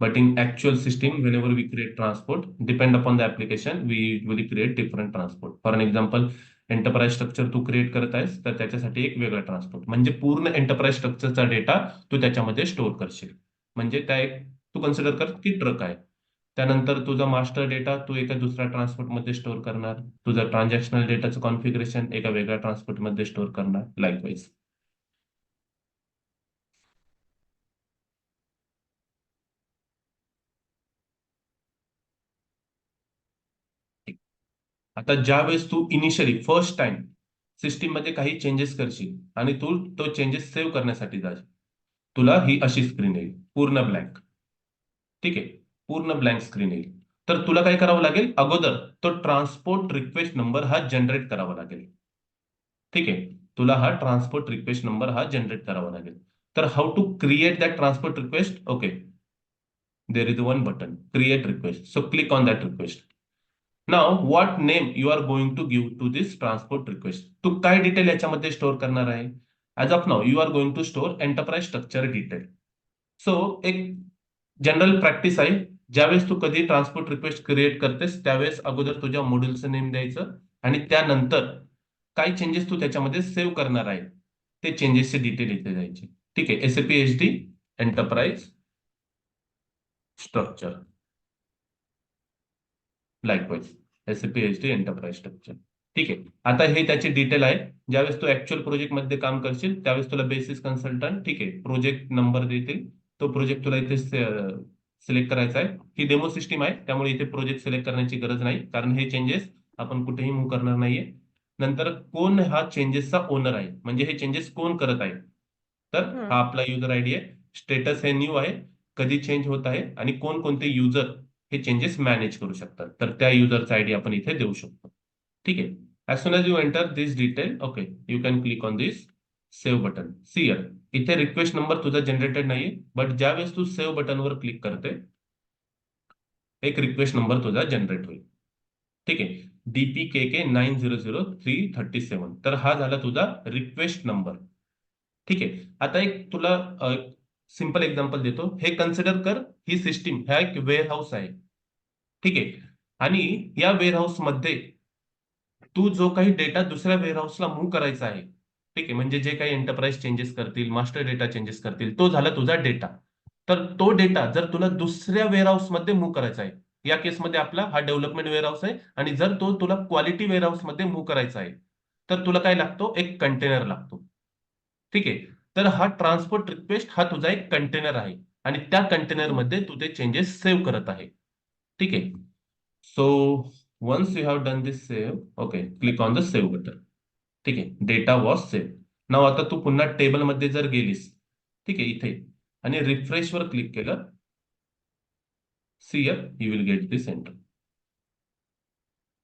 But in actual system, whenever we create transport, depend upon the application, we usually create different transport. For an example, enterprise structure तू क्रिएट करत आहेस तर त्याच्यासाठी एक वेगळा ट्रान्सपोर्ट, म्हणजे पूर्ण एंटरप्राइज स्ट्रक्चरचा डेटा तू त्याच्यामध्ये स्टोअर करशील. म्हणजे त्या एक तू कन्सिडर कर की ट्रक आहे. त्यानंतर तुझा मास्टर डेटा तू एका दुसऱ्या ट्रान्सपोर्टमध्ये स्टोअर करणार. तुझं ट्रान्झॅक्शनल डेटाचं कॉन्फिगरेशन एका वेगळ्या ट्रान्सपोर्टमध्ये स्टोअर करणार, लाईकवाईज. आता ज्या वेळेस तू इनिशियली फर्स्ट टाइम सिस्टीम मध्ये काही चेंजेस करशील आणि तू तो चेंजेस सेव्ह करण्यासाठी जाशील, तुला ही अशी स्क्रीन येईल, पूर्ण ब्लँक. ठीक आहे, पूर्ण ब्लँक स्क्रीन येईल. तर तुला काय करावं लागेल, अगोदर तो ट्रान्सपोर्ट रिक्वेस्ट नंबर हा जनरेट करावा लागेल. ठीक आहे, तुला हा ट्रान्सपोर्ट रिक्वेस्ट नंबर हा जनरेट करावा लागेल. तर how to create that transport request? Okay, there is one button, create request. So click on that request. Now what name you are going to give to this transport request? तू काय detail याच्यामध्ये store करणार आहे? As of now you are going to store enterprise structure detail. So एक general practice आहे, ज्यावेळेस तू कधी transport request create करतेस त्यावेळेस अगोदर तुझ्या मॉड्यूलचं नेम द्यायचं आणि त्यानंतर काय चेंजेस तू त्याच्यामध्ये सेव्ह करणार आहे ते चेंजेसचे डिटेल इथे द्यायचे. ठीक आहे, SAP HD enterprise structure, likewise SAP HD enterprise structure. ठीक आहे, आता हे त्याचे डिटेल आहे. ज्यावेळेस तू ऍक्च्युअल प्रोजेक्ट मध्ये काम करशील त्यावेळेस तुला बेसिस कन्सल्टंट, ठीक आहे, प्रोजेक्ट नंबर देतील. तो प्रोजेक्ट तुला इथे सिलेक्ट करायचा आहे. ही डेमो सिस्टीम आहे त्यामुळे इथे प्रोजेक्ट सिलेक्ट करण्याची गरज नाही, कारण हे चेंजेस आपण कुठेही मूव्ह करणार नाहीये. नंतर कोण हा चेंजेसचा ओनर आहे, म्हणजे हे चेंजेस कोण करत आहे, तर हा आपला युजर आयडी आहे. स्टेटस हे न्यू आहे, कधी चेंज होत आहे आणि कोण कोणते युजर हे चेंजेस मॅनेज करू शकतात, तर त्या युजरचा आयडी आपण इथे देऊ शकतो. ठीक आहे, as soon as you enter this detail, okay, you can click on this save button. See here, इथे रिक्वेस्ट नंबर तुझा जनरेटेड नाहीये, बट ज्यावेळेस तू सेव्ह बटनवर क्लिक करते एक रिक्वेस्ट नंबर तुझा जनरेट होईल. ठीक आहे, DPKK 900337, तर हा झाला तुझा रिक्वेस्ट नंबर. ठीक आहे, आता एक तुला सिंपल एक्झाम्पल देतो. हे कन्सिडर कर, ही सिस्टीम ह्या एक वेअर हाऊस आहे. ठीक आहे, आणि या वेअर हाऊस मध्ये तू जो काही डेटा दुसऱ्या वेअर हाऊसला मूव्ह करायचा आहे, ठीक आहे, म्हणजे जे काही एंटरप्राइज चेंजेस करतील, मास्टर डेटा चेंजेस करतील, तो झाला तुझा डेटा. तर तो डेटा जर तुला दुसऱ्या वेअर हाऊस मध्ये मूव्ह करायचा आहे, या केसमध्ये आपला हा डेव्हलपमेंट वेअर हाऊस आहे, आणि जर तो तुला क्वालिटी वेअर हाऊस मध्ये मूव्ह करायचा आहे तर तुला काय लागतो, एक कंटेनर लागतो. ठीक आहे, तर हा ट्रान्सपोर्ट रिक्वेस्ट हा तुझा एक कंटेनर आहे आणि त्या कंटेनर मध्ये तू ते चेंजेस सेव्ह करत आहे. ठीक आहे, so once you have done this save, okay, click on the save button. ठीक आहे, डेटा वॉज सेव्ह. नाव आता तू पुन्हा टेबल मध्ये जर गेलीस, ठीक आहे, इथे आणि रिफ्रेश वर क्लिक केलं, see here you will get this enter.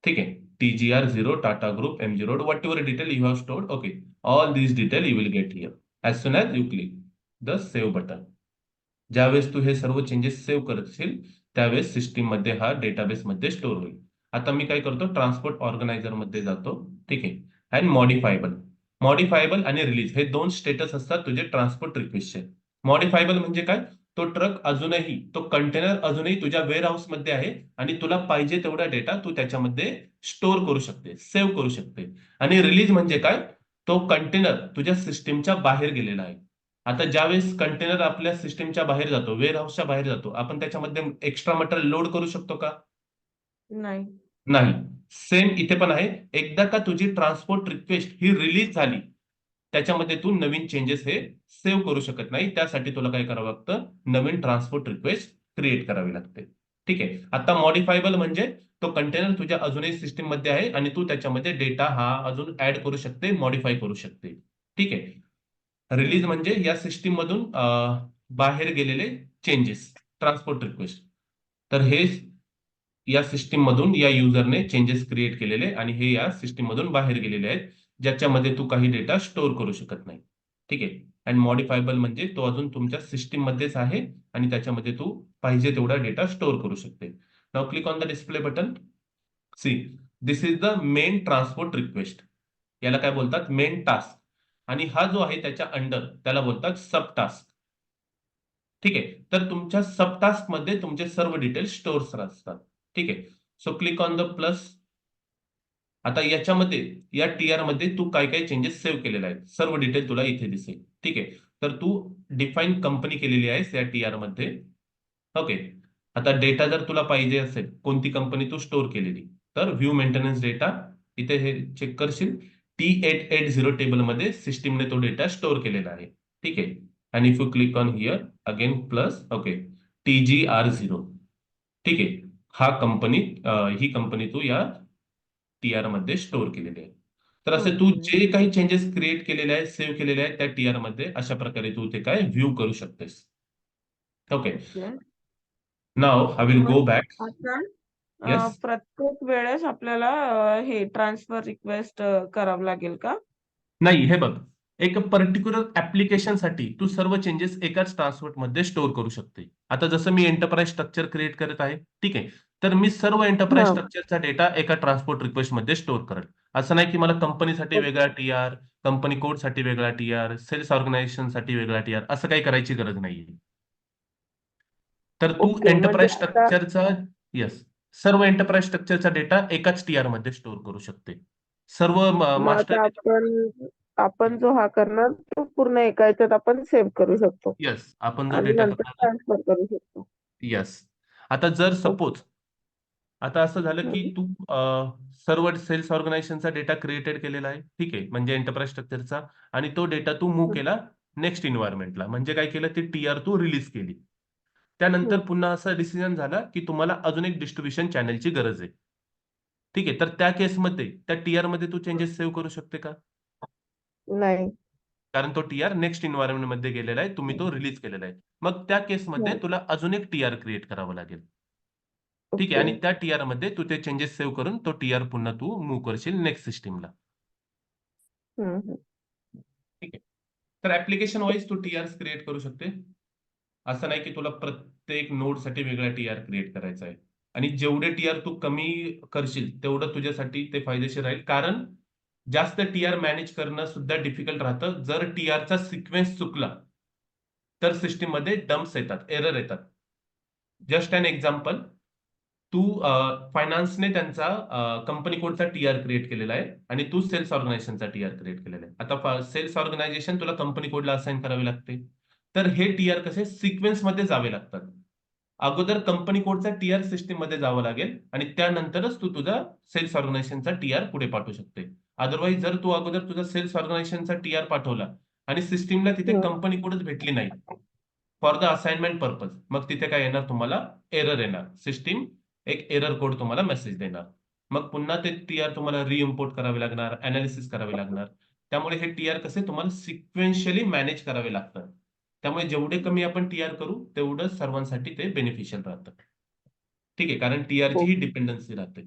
ठीक आहे, TGR0 Tata group MG road, whatever detail you have stored, okay, all this detail you will get here as soon as you click the save button. ज्यावेळेस तू हे सर्व changes save करशील त्यावेळेस system मध्ये हा डेटाबेस मध्ये स्टोअर होईल. आता मी काय करतो, ट्रान्सपोर्ट ऑर्गनायझर मध्ये जातो. ठीक आहे, अँड मॉडिफायबल आणि रिलीज हे दोन स्टेटस असतात तुझे ट्रान्सपोर्ट रिक्वेस्टचे. मॉडिफायबल म्हणजे काय, तो ट्रक अजूनही, तो कंटेनर अजूनही तुझ्या वेअर हाऊस मध्ये आहे आणि तुला पाहिजे तेवढा डेटा तू त्याच्यामध्ये स्टोअर करू शकते, सेव्ह करू शकते. आणि रिलीज म्हणजे काय, तो कंटेनर तुझ्या सिस्टीमच्या बाहेर गेलेला आहे. आता ज्यावेळेस कंटेनर आपल्या सिस्टीमच्या बाहेर जातो, वेअर हाऊसच्या बाहेर जातो, आपण त्याच्यामध्ये एक्स्ट्रा मटेरियल लोड करू शकतो का? नाही. नाही. सेम इथे पण आहे. एकदा का तुझी ट्रान्सपोर्ट रिक्वेस्ट ही रिलीज झाली, त्याच्यामध्ये तू नवीन चेंजेस हे सेव्ह करू शकत नाही. त्यासाठी तुला काय करावं लागतं, नवीन ट्रान्सपोर्ट रिक्वेस्ट क्रिएट करावी लागते. ठीक आहे, आता मॉडिफायबल म्हणजे तो कंटेनर तुझ्या अजूनही सिस्टीम मध्ये आहे आणि तू त्याच्यामध्ये डेटा हा अजून ऍड करू शकते, मॉडिफाय करू शकते. ठीक आहे, रिलीज म्हणजे या सिस्टीम मधून बाहेर गेलेले चेंजेस, ट्रान्सपोर्ट रिक्वेस्ट. तर हे या सिस्टीम मधून या युजरने चेंजेस क्रिएट केलेले आणि हे या सिस्टीम मधून बाहेर गेलेले आहेत, ज्याच्यामध्ये तू काही डेटा स्टोअर करू शकत नाही. ठीक आहे, अँड मॉडिफायबल म्हणजे तो अजून तुमच्या सिस्टीम मध्येच आहे आणि त्याच्यामध्ये तू पाहिजे तेवढा डेटा स्टोअर करू शकते. Now click on the display button. See, this is the main transport request. याला काय बोलतात, मेन टास्क. आणि हा जो आहे त्याच्या अंडर त्याला बोलतात सब टास्क. ठीक आहे, तर तुमच्या सब टास्क मध्ये तुमचे सर्व डिटेल स्टोअर असतात. ठीक आहे, so click on the plus. आता याच्यामध्ये या TR मध्ये तू काय काय चेंजेस सेव्ह केलेले आहेत, सर्व डिटेल तुला इथे दिसेल. ठीक आहे, तर तू डिफाईन कंपनी केलेली आहेस या TR मध्ये. ओके, आता डेटा जर तुला पाहिजे असेल, कोणती कंपनी तू स्टोअर केलेली, तर व्ह्यू मेंटेनन्स डेटा इथे हे चेक करशील. T880 टेबल मध्ये सिस्टीमने तो डेटा स्टोअर केलेला आहे. ठीक आहे, आणि if you click on here again plus, okay, TGR0. ठीक आहे, हा कंपनी, ही कंपनी तू या TR मध्ये स्टोअर केलेली आहे. तर असे तू जे काही चेंजेस क्रिएट केलेले आहेत, सेव्ह केलेले आहेत त्या टीआर मध्ये अशा प्रकारे तू ते काय व्ह्यू करू शकतेस. Okay, okay. Now I will मग गो बॅक. आपण येस. प्रत्येक वेळेस आपल्याला हे ट्रान्सफर रिक्वेस्ट करावं लागेल का? नाही, हे बघ, एक पर्टिक्युलर ऍप्लिकेशनसाठी तू सर्व चेंजेस एकाच ट्रान्सपोर्ट मध्ये स्टोअर करू शकते. आता जसं मी एंटरप्राइज स्ट्रक्चर क्रिएट करत आहे, ठीक आहे, तर मी सर्व एंटरप्राइज हा. स्ट्रक्चरचा डेटा एका ट्रान्सपोर्ट रिक्वेस्ट मध्ये स्टोअर करेल. असं नाही की मला कंपनीसाठी वेगळा टीआर, कंपनी कोडसाठी वेगळा टीआर, सेल्स ऑर्गनायझेशनसाठी वेगळा टीआर, असं काही करायची गरज नाहीये. तर तू ओके, म्हणजे एंटरप्राइज आता स्ट्रक्चरचा, येस, सर्व एंटरप्राइज स्ट्रक्चरचा डेटा एकाच टीआर मध्ये स्टोअर करू शकते. सर्व मग मास्टर. आता आपण जो हा करणार तो पूर्ण एका याच्यात आपण सेव्ह करू शकतो येस, आपण जो आणि डेटा नंतर करणार. ट्रान्सफर करू शकतो. येस. आता जर ओके. सपोज आता असं झालं की हम्म. तू सर्व सेल्स ऑर्गनायझेशनचा डेटा क्रिएटेड केलेला आहे, ठीक आहे, म्हणजे एंटरप्राइज स्ट्रक्चरचा, आणि तो डेटा तू मूव्ह केला नेक्स्ट इन्व्हायरमेंटला, म्हणजे काय केलं, ती टीआर तू रिलीज केली. त्यानंतर हम्म. पुन्हा असा डिसिजन झाला की तुम्हाला अजून एक डिस्ट्रीब्युशन चॅनलची गरज आहे, ठीक आहे, तर त्या केसमध्ये त्या टीआर मध्ये तू चेंजेस सेव्ह करू शकते का? नाही. कारण तो टीआर नेक्स्ट इन्व्हायरमेंट मध्ये गेलेला आहे, तुम्ही तो रिलीज केलेला आहे. मग त्या केसमध्ये हा. तुला अजून एक टीआर क्रिएट करावं लागेल, ठीक आहे, ओके. आणि त्या टीआर मध्ये तू ते चेंजेस सेव्ह करून तो टीआर पुन्हा तू मूव्ह करशील नेक्स्ट सिस्टीमला. हम्म. ठीक आहे. तर ऍप्लिकेशन वाईज तू टीआर क्रिएट करू शकते. असं नाही की तुला प्रत्येक नोडसाठी वेगळा टीआर क्रिएट करायचा आहे. आणि जेवढे टीआर तू कमी करशील तेवढं तुझ्यासाठी ते फायदेशीर राहील, कारण जास्त टीआर मॅनेज करणं सुद्धा डिफिकल्ट राहतं. जर टीआरचा सिक्वेन्स चुकला तर सिस्टीम मध्ये डम्प्स येतात, एरर येतात. जस्ट अन एक्झाम्पल, तू फायनान्सने त्यांचा कंपनी कोडचा टीआर क्रिएट केलेला आहे आणि तू सेल्स ऑर्गनायझेशनचा टीआर क्रिएट केलेला आहे. आता सेल्स ऑर्गनायझेशन तुला कंपनी कोडला असाइन करावे लागते. तर हे टीआर कसे सिक्वेन्स मध्ये जावे लागतात. अगोदर कंपनी कोडचा टीआर सिस्टीम मध्ये जावं लागेल आणि त्यानंतरच तू तुझा सेल्स ऑर्गनायझेशनचा टीआर पुढे पाठवू शकते. अदरवाईज जर तू अगोदर तुझा सेल्स ऑर्गनायझेशनचा टीआर पाठवला आणि सिस्टीमला तिथे हम्म. कंपनी कोडच भेटली नाही फॉर द असाइनमेंट पर्पज, मग तिथे काय येणार, तुम्हाला एरर येणार. सिस्टीम एक एरर कोड तुम्हाला मेसेज देणार. मग पुन्हा ते टीआर तुम्हाला रिइम्पोर्ट करावे लागणार, अनालिसिस करावे लागणार. त्यामुळे हे टीआर कसे तुम्हाला सिक्वेन्शियली मॅनेज करावे लागतात. त्यामुळे जेवढे कमी आपण टीआर करू तेवढं सर्वांसाठी ते बेनिफिशियल राहतं. ठीक आहे, कारण टीआरची ही डिपेंडन्सी राहते.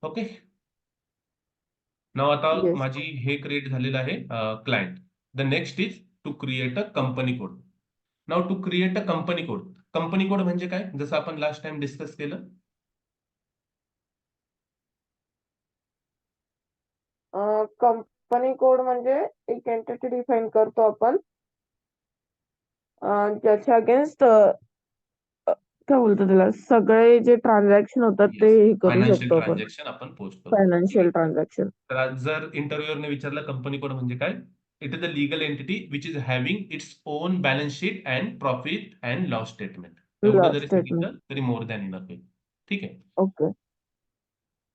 ओके, नाव आता येस. माझी हे क्रिएट झालेलं आहे client. The next is to create a company code. Now to create a company code. Company code म्हणजे काय, जसं आपण लास्ट टाइम डिस्कस केलं. कंपनी कोड म्हणजे एक एंटिटी डिफाईन करतो आपण ज्याच्या अगेन्स्ट काय बोलतो त्याला, सगळे जे ट्रान्झॅक्शन होतात ते येस, हे करू फायनान्शियल शकतो आपण. ट्रान्झॅक्शन आपण पोस्ट करू. ठीक फायनान्शियल आहे. ट्रान्झॅक्शन. तर आज जर इंटरव्ह्यूअरने विचारलं कंपनी कोड म्हणजे काय, it is a legal entity which is having its own balance sheet and profit and loss statement. एवढं लॉ जरी स्टेटमेंट. सांगितलं तरी मोर दॅन इनफ आहे. ठीक आहे. Okay.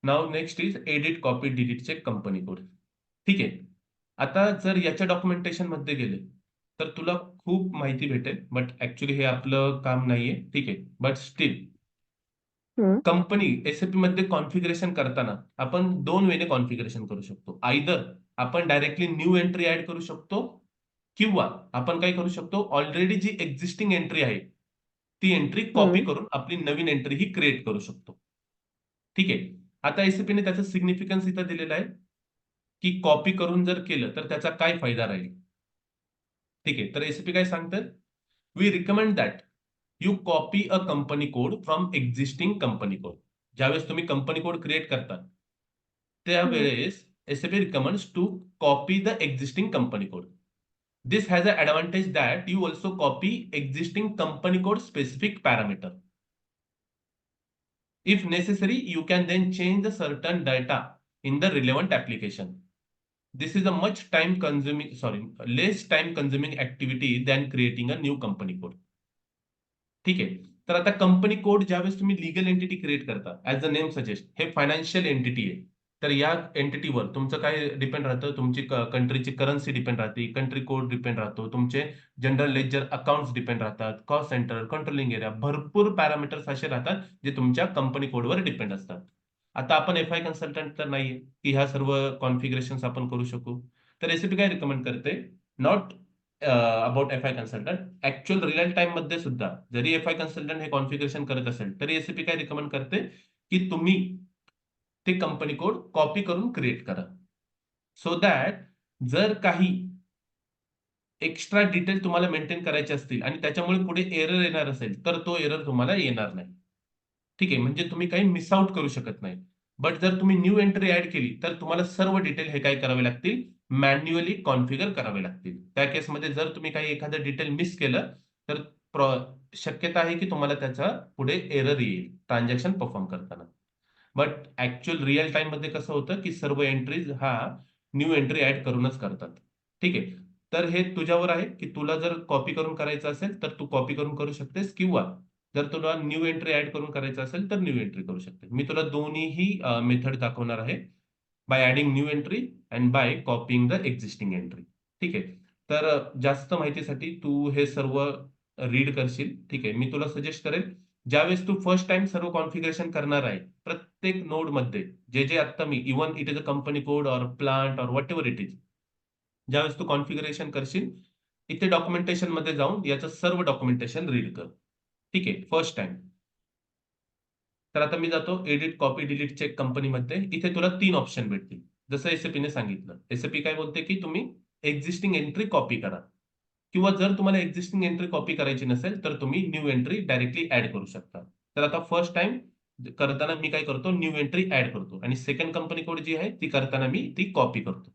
Now next is edit copy डिलीटचे कंपनी कोड. ठीक आहे. आता जर याच्या डॉक्युमेंटेशन मध्ये गेले तर तुला खूप माहिती भेटेल, बट ऍक्च्युली हे आपलं काम नाहीये, ठीक आहे, बट स्टील हम्म. कंपनी एसएपी मध्ये कॉन्फिगरेशन करताना आपण दोन वेने कॉन्फिगरेशन करू शकतो. आयदर आपण डायरेक्टली न्यू एंट्री ऍड करू शकतो, किंवा आपण काय करू शकतो, ऑलरेडी जी एक्झिस्टिंग एंट्री आहे ती एंट्री कॉपी हम्म. करून आपली नवीन एंट्री ही क्रिएट करू शकतो. ठीक आहे. आता एसएपीने त्याचं सिग्निफिकन्स इथं दिलेलं आहे की कॉपी करून जर केलं तर त्याचा काय फायदा राहील. ठीक आहे, तर एसएपी काय सांगतं, we recommend that you copy a company code from existing company code. ज्यावेळेस तुम्ही कंपनी कोड क्रिएट करता हम्म. त्यावेळेस SAP recommends to copy the existing company code. This has an advantage that you also copy existing company code specific parameter. If necessary, you can then change the certain data in the relevant application. This is a much time consuming, sorry, less time consuming activity than creating a new company code. ठीक आहे. तर आता company code ज्यावेळेस तुम्ही legal entity create करता, as a name suggest, हे financial entity आहे. तर या एंटिटीवर तुमचं काय डिपेंड राहतं, तुमची कंट्रीची करन्सी डिपेंड राहते, कंट्री कोड डिपेंड राहतो, तुमचे जनरल लेजर अकाउंट्स डिपेंड राहतात, कॉस्ट सेंटर, कंट्रोलिंग एरिया, भरपूर पॅरामीटर्स असे राहतात जे तुमच्या कंपनी कोडवर डिपेंड असतात. आता आपण FI कन्सल्टंट तर नाहीये की ह्या सर्व कॉन्फिगरेशन आपण करू शकू. तर एसीपी काय रिकमेंड करते, not about FI consultant, actual real time मध्ये सुद्धा जरी FI कन्सल्टंट हे कॉन्फिगरेशन करत असेल तरी एसीपी काय रिकमेंड करते की तुम्ही ते कंपनी कोड कॉपी करून क्रिएट करा, सो दॅट जर काही एक्स्ट्रा डिटेल तुम्हाला मेंटेन करायचे असतील आणि त्याच्यामुळे पुढे एरर येणार असेल तर तो एरर तुम्हाला येणार नाही. ठीक आहे, म्हणजे तुम्ही काही मिस आउट करू शकत नाही. बट जर तुम्ही न्यू एंट्री ऍड केली तर तुम्हाला सर्व डिटेल हे काय करावे लागतील, मॅन्युअली कॉन्फिगर करावे लागतील. त्या केसमध्ये जर तुम्ही काही एखादं डिटेल मिस केलं तर शक्यता आहे की तुम्हाला त्याचा पुढे एरर येईल ट्रान्झॅक्शन परफॉर्म करताना. बट ऍक्च्युअल रिअल टाइम मध्ये कसं होतं की सर्व एंट्रीज हा न्यू एंट्री ऍड करूनच करतात. ठीक आहे, तर हे तुझ्यावर आहे की तुला जर कॉपी करून करायचं असेल तर तू कॉपी करून करू शकतेस, किंवा जर तुला न्यू एंट्री ऍड करून करायचं असेल तर न्यू एंट्री करू शकते. मी तुला दोन्हीही मेथड दाखवणार आहे, by adding new entry and by copying the existing entry. ठीक आहे, तर जास्त माहितीसाठी तू हे सर्व रीड करशील. ठीक आहे, मी तुला सजेस्ट करेन ज्यावेळेस तू फर्स्ट टाइम सर्व कॉन्फिगरेशन करणार आहे प्रत्येक नोड मध्ये, जे जे आता me even it is a company code और प्लांट और वॉट एव्हर इट इज, ज्यावेळेस तू कॉन्फिगरेशन करशील इथे डॉक्युमेंटेशन मध्ये जाऊन याचं सर्व डॉक्युमेंटेशन रीड कर. ठीक आहे, फर्स्ट टाइम. तर आता मी जातो एडिट कॉपी डिलीट चेक कंपनीमध्ये. इथे तुला 3 ऑप्शन भेटतील जसं एसएपीने सांगितलं. एसएपी काय बोलते की तुम्ही एक्झिस्टिंग एंट्री कॉपी करा, किंवा जर तुम्हाला एक्झिस्टिंग एंट्री कॉपी करायची नसेल तर तुम्ही न्यू एंट्री डायरेक्टली ऍड करू शकता. तर आता फर्स्ट टाइम करताना मी काय करतो, न्यू एंट्री ऍड करतो आणि सेकंड कंपनी कोड जी आहे ती करताना मी ती कॉपी करतो.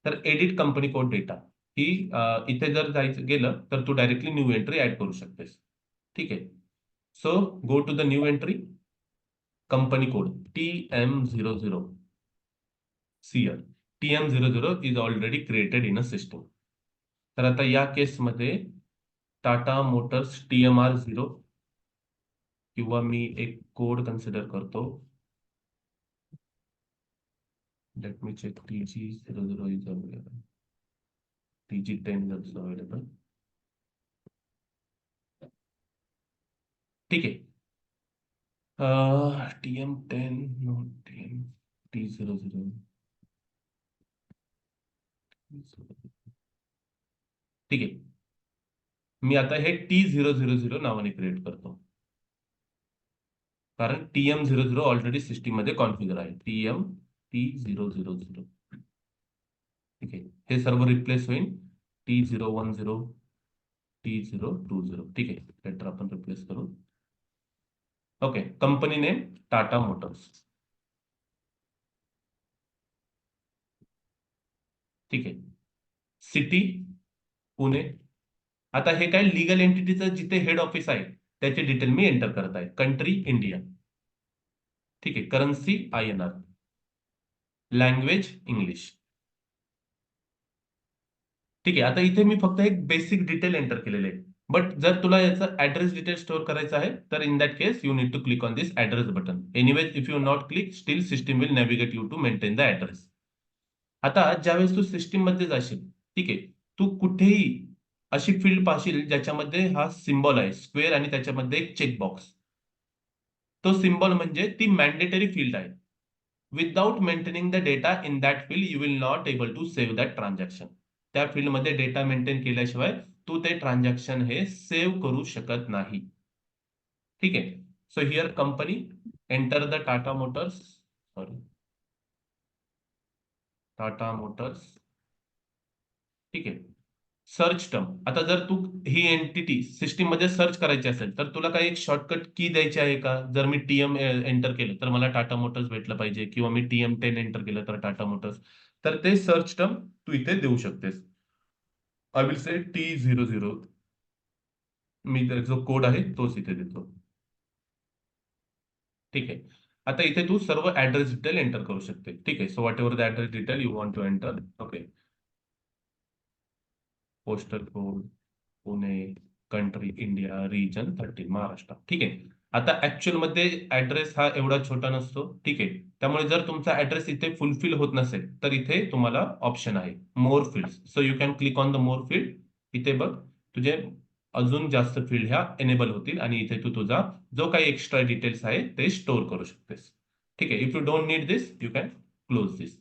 तर एडिट कंपनी कोड डेटा ही इथे जर जायचं गेलं तर तू डायरेक्टली न्यू एंट्री ऍड करू शकतेस. ठीक आहे, so go to the new entry, company code TM00 CL. TM00 is already created in a system. तर आता या केसमध्ये टाटा मोटर्स TMR0, किंवा मी एक कोड कन्सिडर करतो. Let me check TG00 is available, TG10 is also available. ठीक आहे, TM10 नॉट TM, T00. ठीक आहे, मी आता हे T000 नावाने क्रिएट करतो, कारण TM00 ऑलरेडी सिस्टीम मध्ये कॉन्फिगर आहे. T000. ठीक आहे, हे सर्व रिप्लेस होईल T010, T020. ठीक आहे, लेटर आपण रिप्लेस करू. Okay, company name Tata Motors. ठीक आहे, सिटी पुणे. आता हे काय लिगल एंटिटीचं जिथे हेड ऑफिस आहे त्याचे डिटेल मी एंटर करत आहे. Country India. ठीक आहे, करन्सी INR, लँग्वेज इंग्लिश. ठीक आहे, आता इथे मी फक्त एक बेसिक डिटेल एंटर केलेले आहे. बट जर तुला याचा ऍड्रेस डिटेल स्टोअर करायचा आहे तर in that case you need to click on this address button. Anyways if you not click still system will navigate you to maintain the address. आता ज्यावेळेस तू सिस्टीम मध्ये जाशील, ठीक आहे, तू कुठेही अशी फील्ड पाहशील ज्याच्यामध्ये हा सिम्बॉल आहे स्क्वेअर आणि त्याच्यामध्ये एक चेकबॉक्स. तो सिम्बॉल म्हणजे ती मॅन्डेटरी फील्ड आहे. Without maintaining the data in that field you will not able to save that transaction. त्या फील्डमध्ये डेटा मेंटेन केल्याशिवाय तू ते ट्रान्झॅक्शन हे सेव्ह करू शकत नाही. ठीक आहे, so here company, enter the Tata Motors, sorry Tata Motors. ठीक आहे, सर्च टर्म. आता जर तू ही एंटिटी सिस्टीम मध्ये सर्च करायची असेल तर तुला काही एक शॉर्टकट की द्यायची आहे का? जर मी TM एंटर केलं तर मला टाटा मोटर्स भेटलं पाहिजे, किंवा मी TM10 एंटर केलं तर टाटा मोटर्स. तर ते सर्च टर्म तू इथे देऊ शकतेस. I will say T00. मी जो कोड आहे तोच इथे देतो. ठीक आहे, आता इथे तू सर्व ऍड्रेस डिटेल एंटर करू शकते. ठीक आहे, so whatever the address detail you want to enter. Okay, postal code Pune, country India, region 13 Maharashtra. ठीक आहे, आता ऍक्च्युअल मध्ये ऍड्रेस हा एवढा छोटा नसतो. ठीक आहे, त्यामुळे जर तुमचा ऍड्रेस इथे फुलफिल होत नसेल तर इथे तुम्हाला ऑप्शन आहे more field, so you can click on the more field. इथे बघ तुझे अजून जास्त फील्ड ह्या एनेबल होतील आणि इथे तू तुझा जो काही एक्स्ट्रा डिटेल्स आहे ते स्टोअर करू शकतेस. ठीक आहे. If you don't need this you can close this.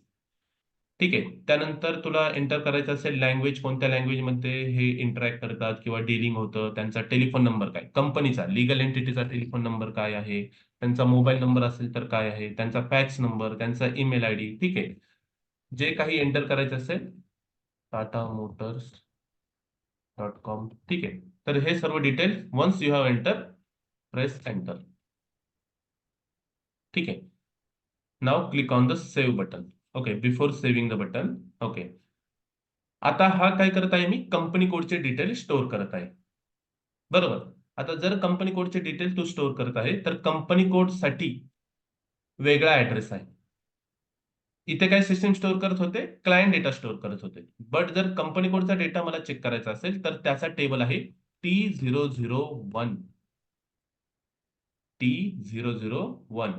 ठीक आहे. त्यानंतर तुला एंटर करायचं असेल लँग्वेज, कोणत्या लँग्वेजमध्ये हे इंटरॅक्ट करतात किंवा डिलिंग होतं, त्यांचा टेलिफोन नंबर काय, कंपनीचा लिगल एंटिटीचा टेलिफोन नंबर काय आहे, त्यांचा मोबाईल नंबर असेल तर काय आहे, त्यांचा फॅक्स नंबर, त्यांचा ईमेल आयडी. ठीक आहे. जे काही एंटर करायचं असेल tatamotors.com. ठीक आहे. तर हे सर्व details once you have enter press enter. ठीक आहे. Now click on the save button. Okay, before saving the button. Okay, आता हा काय करत आहे, मी कंपनी कोडचे डिटेल स्टोअर करत आहे. बरोबर. आता जर कंपनी कोडचे डिटेल तू स्टोअर करत आहे तर कंपनी कोड साठी वेगळा ऍड्रेस आहे. इथे काय सिस्टीम स्टोअर करत होते, क्लायंट डेटा स्टोअर करत होते. बट जर कंपनी कोडचा डेटा मला चेक करायचा असेल तर त्याचा टेबल आहे T001. T001.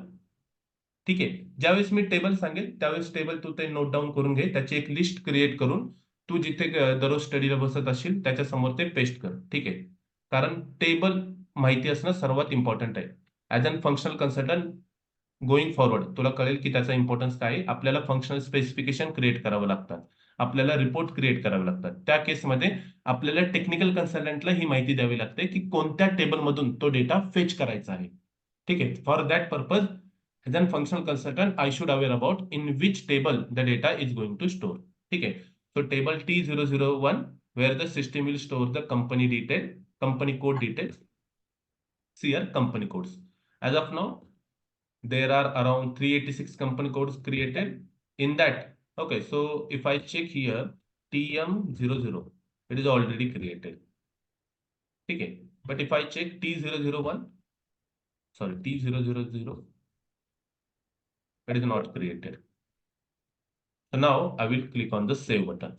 ठीक आहे. ज्यावेळेस मी टेबल सांगेल त्यावेळेस टेबल तू ते नोट डाऊन करून घे, त्याची एक लिस्ट क्रिएट करून तू जिथे दररोज स्टडीला बसत असशील त्याच्या समोर ते पेस्ट कर. ठीक आहे. कारण टेबल माहिती असणं सर्वात इम्पॉर्टंट आहे. As an functional consultant going forward तुला कळेल की त्याचा इम्पॉर्टन्स काय आहे. आपल्याला फंक्शनल स्पेसिफिकेशन क्रिएट करावं लागतात, आपल्याला रिपोर्ट क्रिएट करावे लागतात. त्या केसमध्ये आपल्याला टेक्निकल कन्सल्टंटला ही माहिती द्यावी लागते की कोणत्या टेबलमधून तो डेटा फेच करायचा आहे. ठीक आहे. For that purpose as a functional consultant, I should aware about in which table the data is going to store. ठीक है. So table T001 where the system will store the company detail, company code details. See here company codes. As of now, there are around 386 company codes created in that. Okay, so if I check here TM00, it is already created. ठीक है. But if I check T001, sorry T000, it is not created. So now I will click on the save button.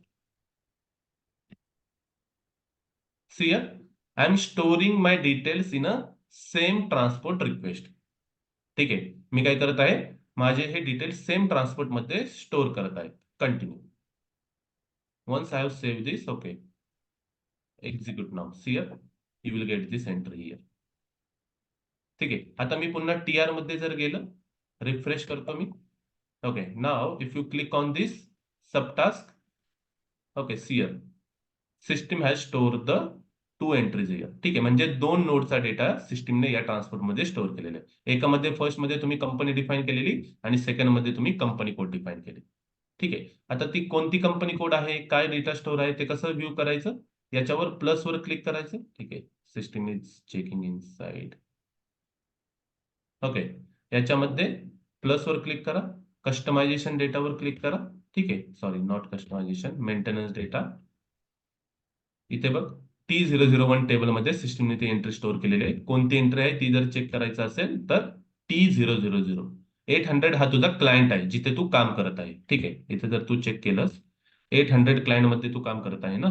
See here, I am storing my details in a same transport request. ठीक आहे. मी काय करत आहे, माझे हे details same transport मध्ये store करत आहे. Continue. Once I have save this, okay, execute now. See here, you will get this entry here. ठीक आहे. आता मी पुन्हा टीआर मध्ये जर गेलं, रिफ्रेश करतो मी. Okay, now if you click on this sub task, okay, see here, system has store the 2 entries here. ठीक आहे. म्हणजे 2 नोडचा डेटा सिस्टीमने या ट्रान्सपोर्ट मध्ये स्टोअर केलेला आहे. एकामध्ये फर्स्ट मध्ये तुम्ही कंपनी डिफाईन केलेली आणि सेकंड मध्ये तुम्ही कंपनी कोड डिफाईन केले. ठीक आहे. आता ती कोणती कंपनी कोड आहे, काय डेटा स्टोअर आहे, ते कसं व्ह्यू करायचं, याच्यावर प्लस वर क्लिक करायचं. ठीक आहे. System is checking inside. Okay, याच्यामध्ये प्लस वर क्लिक करा, कस्टमायझेशन डेटावर क्लिक करा. ठीक आहे. Sorry, not customisation, maintenance data. इथे बघ T001 टेबलमध्ये सिस्टीमने ती एंट्री स्टोअर केलेली आहे. कोणती एंट्री आहे ती जर चेक करायचं असेल तर T000. 800 हा तुझा क्लायंट आहे जिथे तू काम करत आहे. ठीक आहे. इथे जर तू चेक केलंस 800 क्लायंट मध्ये तू काम करत आहे ना,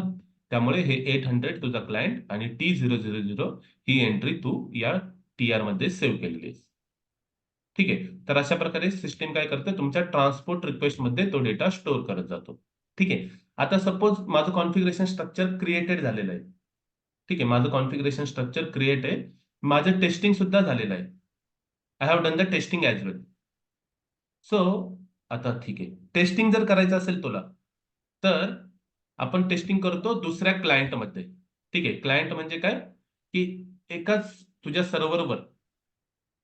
त्यामुळे हे 800 तुझा क्लायंट आणि T000 ही एंट्री तू या TR मध्ये सेव्ह केलेली आहे. ठीक आहे. तर अशा प्रकारे सिस्टीम काय करते, तुमच्या ट्रान्सपोर्ट रिक्वेस्ट मध्ये तो डेटा स्टोअर करत जातो. ठीक आहे. आता सपोज माझं कॉन्फिगरेशन स्ट्रक्चर क्रिएटेड झालेलं आहे. ठीक आहे. माझं कॉन्फिगरेशन स्ट्रक्चर क्रिएट आहे, माझं टेस्टिंग सुद्धा झालेलं आहे. I have done the testing as well. So आता ठीक आहे, टेस्टिंग जर करायचं असेल तुला तर आपण टेस्टिंग करतो दुसऱ्या क्लायंटमध्ये. ठीक आहे. क्लायंट म्हणजे काय, की एकाच तुझ्या सर्व्हरवर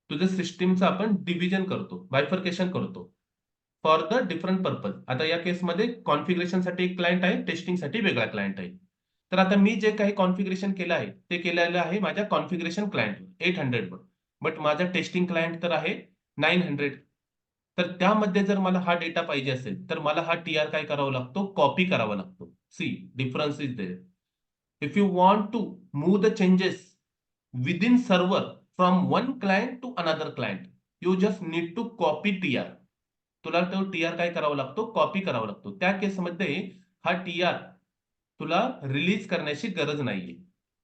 तुझ्या सिस्टीमचं आपण डिव्हिजन करतो, बायफर्केशन करतो फॉर द डिफरंट पर्पज. आता या केसमध्ये कॉन्फिगरेशनसाठी एक क्लायंट आहे, टेस्टिंगसाठी वेगळा क्लायंट आहे. तर आता मी जे काही कॉन्फिगरेशन केलं आहे ते केलेलं आहे माझ्या कॉन्फिगरेशन क्लायंट 800 वर, बट माझा टेस्टिंग क्लायंट तर आहे 900. तर त्यामध्ये जर मला हा डेटा पाहिजे असेल तर मला हा टीआर काय करावा लागतो, कॉपी करावा लागतो. See difference is there. If you want to move the changes within server from one client to another client, you just need to copy TR. तुला तो टीआर काय करावा लागतो, कॉपी करावा लागतो. त्या केसमध्ये हा टीआर तुला रिलीज करण्याची गरज नाहीये.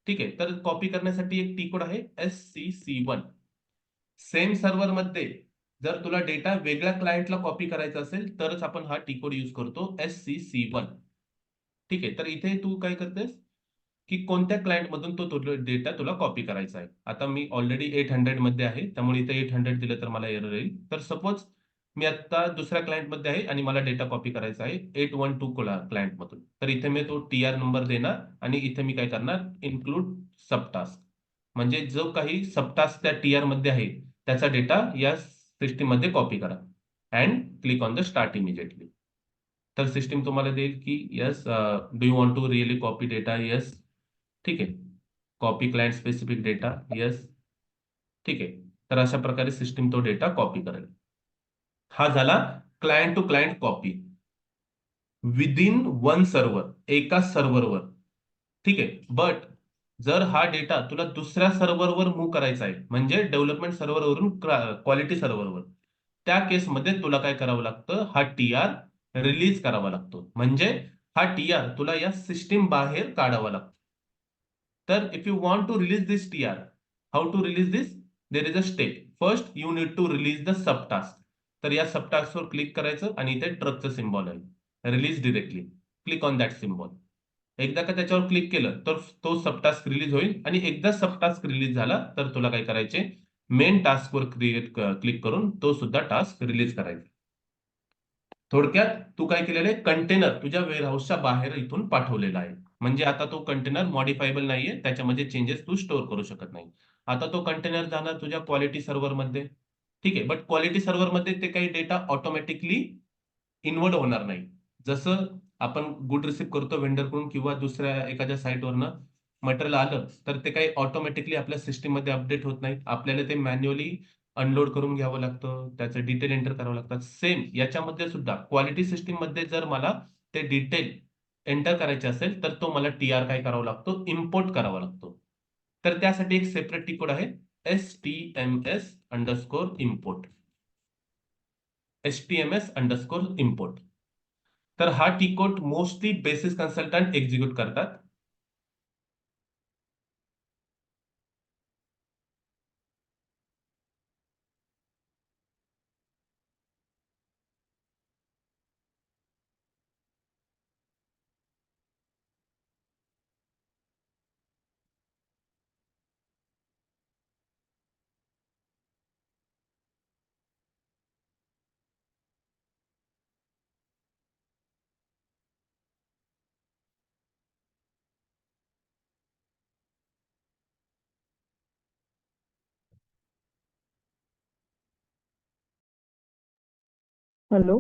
ठीक आहे. तर कॉपी करण्यासाठी एक टी कोड आहे SCC1. सेम सर्व्हर मध्ये जर तुला डेटा वेगळ्या क्लायंटला कॉपी करायचा असेल तरच आपण हा टी कोड यूज करतो SCC1. ठीक आहे. तर इथे तू काय करतेस, की कोणत्या क्लायंट मधून तो डेटा तुला कॉपी करायचा आहे. आता मी ऑलरेडी 800 मध्ये आहे, त्यामुळे इथे 800 दिलं तर मला एरर येईल. तर सपोज मी आता दुसऱ्या क्लायंट मध्ये आहे आणि मला डेटा कॉपी करायचा आहे 812 क्लायंट मधून. तर इथे मी तो TR नंबर देणार आणि इथे मी काय करणार, इन्क्लूड सबटास्क. म्हणजे जो काही सबटास्क त्या TR मध्ये आहे त्याचा डेटा या सिस्टीम मध्ये कॉपी करा and click on the start immediately. तर सिस्टीम तुम्हाला देईल की yes, do you want to really copy data, yes. ठीक आहे. Copy client specific data, yes. ठीक आहे. तर अशा प्रकारे सिस्टीम तो डेटा कॉपी करेल. हा झाला client to client copy within one server, एका सर्व्हरवर. ठीक आहे. बट जर हा डेटा तुला दुसऱ्या सर्व्हरवर मूव्ह करायचा आहे, म्हणजे डेव्हलपमेंट सर्व्हरवरून क्वालिटी सर्व्हरवर, त्या केसमध्ये तुला काय करावं लागतं, हा TR रिलीज करावा लागतो. म्हणजे हा TR तुला या सिस्टीम बाहेर काढावा लागतो. तर if you want to release this TR, how to release this, there is a step. First you need to release the subtask. तर या सबटास्कवर क्लिक करायचं आणि इथे ट्रकचं सिम्बॉल आहे, release directly. Click on that symbol. एकदा का त्याच्यावर क्लिक केलं तर तो सबटास्क रिलीज होईल. आणि एकदा सबटास्क रिलीज झाला तर तुला काय करायचे, मेन टास्कवर क्लिक करून तो सुद्धा टास्क रिलीज करायचा. थोडक्यात तू काय केलेलं आहे, कंटेनर तुझ्या वेअरहाऊसच्या बाहेर इथून पाठवलेला आहे. म्हणजे आता तो कंटेनर मॉडिफायबल नाहीये, त्याच्यामध्ये चेंजेस तू स्टोअर करू शकत नाही. आता तो कंटेनर जाणार तुझ्या क्वालिटी सर्व्हरमध्ये. ठीक आहे. बट क्वालिटी सर्व्हरमध्ये ते काही डेटा ऑटोमॅटिकली इन्व्हर्ट होणार नाही. जसं आपण गुड रिसीव्ह करतो व्हेंडरकडून किंवा दुसऱ्या एखाद्या साईटवरनं मटेरियल आलं तर ते काही ऑटोमॅटिकली आपल्या सिस्टीममध्ये अपडेट होत नाही. आपल्याला ते मॅन्युअली अनलोड करून घ्यावं लागतं, त्याचं डिटेल एंटर करावं लागतात. सेम याच्यामध्ये सुद्धा क्वालिटी सिस्टीम मध्ये जर मला ते डिटेल एंटर करायचे असेल तर तो मला TR काय करावा लागतो, इम्पोर्ट करावा लागतो. तर त्यासाठी एक सेपरेट टी कोड आहे, STMS_import. STMS_import. तर हा T code mostly basis consultant execute करतात. Hello.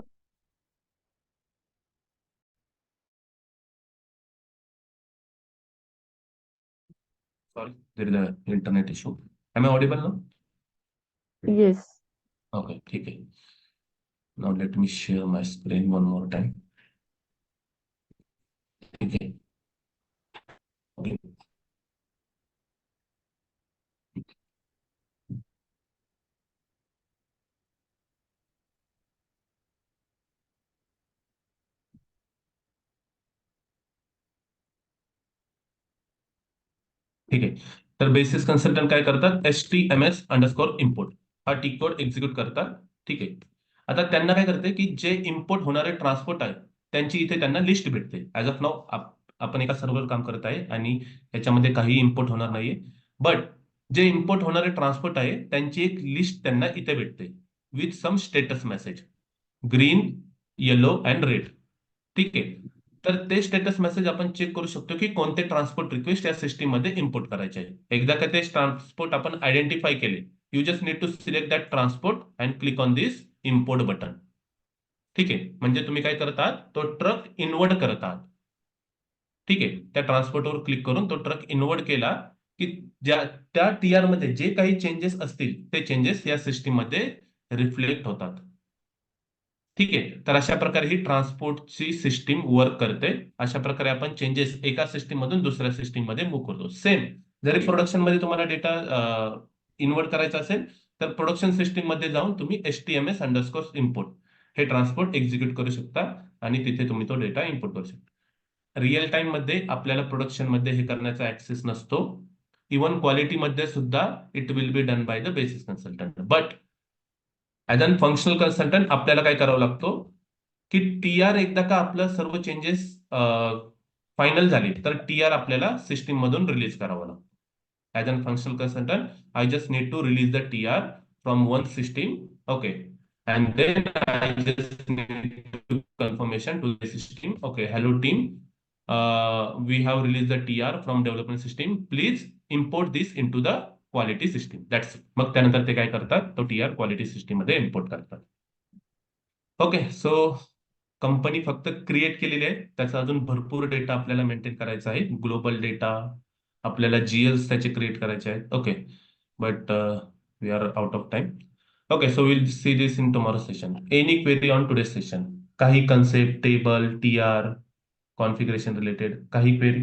Sorry, there is an internet issue. Am I audible now? Yes. Okay, ठीक आहे. Now let me share my screen one more time. ठीक आहे. Okay. ठीक आहे. तर बेसिस कन्सल्टंट काय करतात, STMS_import हा टी कोड एक्झिक्यूट करतात. ठीक आहे. आता त्यांना काय करते की जे इम्पोर्ट होणारे ट्रान्सपोर्ट आहे त्यांची इथे त्यांना लिस्ट भेटते. ऍज ऑफ नाव आपण एका सर्व्हर काम करत आहे आणि याच्यामध्ये काही इम्पोर्ट होणार नाहीये. बट जे इम्पोर्ट होणारे ट्रान्सपोर्ट आहे त्यांची एक लिस्ट त्यांना इथे भेटते with some status message, green, yellow and red. ठीक आहे. तर ते स्टेटस मेसेज आपण चेक करू शकतो की कोणते ट्रान्सपोर्ट रिक्वेस्ट या सिस्टीम मध्ये इम्पोर्ट करायचे आहे. एकदा का ते ट्रान्सपोर्ट आपण आयडेंटिफाय केले, you just need to select that transport and click on this import button. ठीक आहे. म्हणजे तुम्ही काय करत आहात, तो ट्रक इन्व्हर्ट करत आहात. ठीक आहे. त्या ट्रान्सपोर्टवर क्लिक करून तो ट्रक इन्व्हर्ट केला की त्या TR मध्ये जे काही चेंजेस असतील ते चेंजेस या सिस्टीम मध्ये रिफ्लेक्ट होतात. ठीक आहे. तर अशा प्रकारे ही ट्रान्सपोर्टची सिस्टीम वर्क करते. अशा प्रकारे आपण चेंजेस एका सिस्टीम मधून दुसऱ्या सिस्टीम मध्ये मूव्ह करतो. सेम जरी प्रोडक्शन मध्ये तुम्हाला डेटा इन्व्हर्ट करायचा असेल तर प्रोडक्शन सिस्टीम मध्ये जाऊन तुम्ही STMS_import हे ट्रान्सपोर्ट एक्झिक्यूट करू शकता आणि तिथे तुम्ही तो डेटा इम्पोर्ट करू शकता. रिअल टाइम मध्ये आपल्याला प्रोडक्शन मध्ये हे करण्याचा ऍक्सेस नसतो. इव्हन क्वालिटी मध्ये सुद्धा it will be done by the basis consultant. But as an functional consultant आपल्याला काय करावं लागतो की TR एकदा का आपलं सर्व चेंजेस फायनल झाली तर टीआर आपल्याला सिस्टीम मधून रिलीज करावं लागतं. As an functional consultant I just need to release the TR from one system. Okay. And then I just need to confirmation to the system. Okay, hello team. We have released the TR from development system. Please import this into the quality system. That's it. मग त्यानंतर ते काय करतात, तो TR quality system मध्ये import करतात. Okay. So company फक्त create केलेली आहे, त्याचा अजून भरपूर डेटा आपल्याला मेंटेन करायचा आहे. ग्लोबल डेटा आपल्याला जीएल्स त्याचे क्रिएट करायचे आहेत. Okay. But we are out of time. Okay, so we'll see this in tomorrow's session. Any query on today's session? काही concept, table, TR, configuration related, काही query?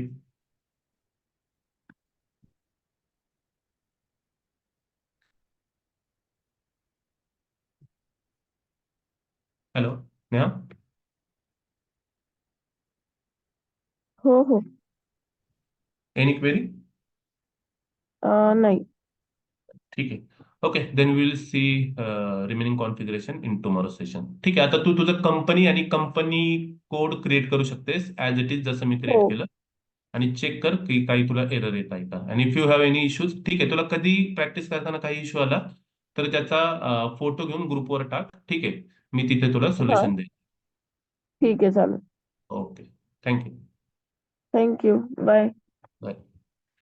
Hello, नेहा? हो हो. Any query? नाही. ठीक आहे. Okay, then will see remaining configuration in tomorrow session. ठीक आहे. आता तू तुझं कंपनी आणि कंपनी कोड क्रिएट करू शकतेस ऍज इट इज, जसं मी हो. क्रिएट केलं, आणि चेक कर की काही तुला एरर येत आहे का. आणि if you have any issues, ठीक आहे, तुला कधी प्रॅक्टिस करताना काही इश्यू आला तर त्याचा फोटो घेऊन ग्रुपवर टाक. ठीक आहे, मी तिथे तुला हा, सोल्युशन देईन. ठीक आहे, चालेल. Okay, thank you. थँक्यू. बाय.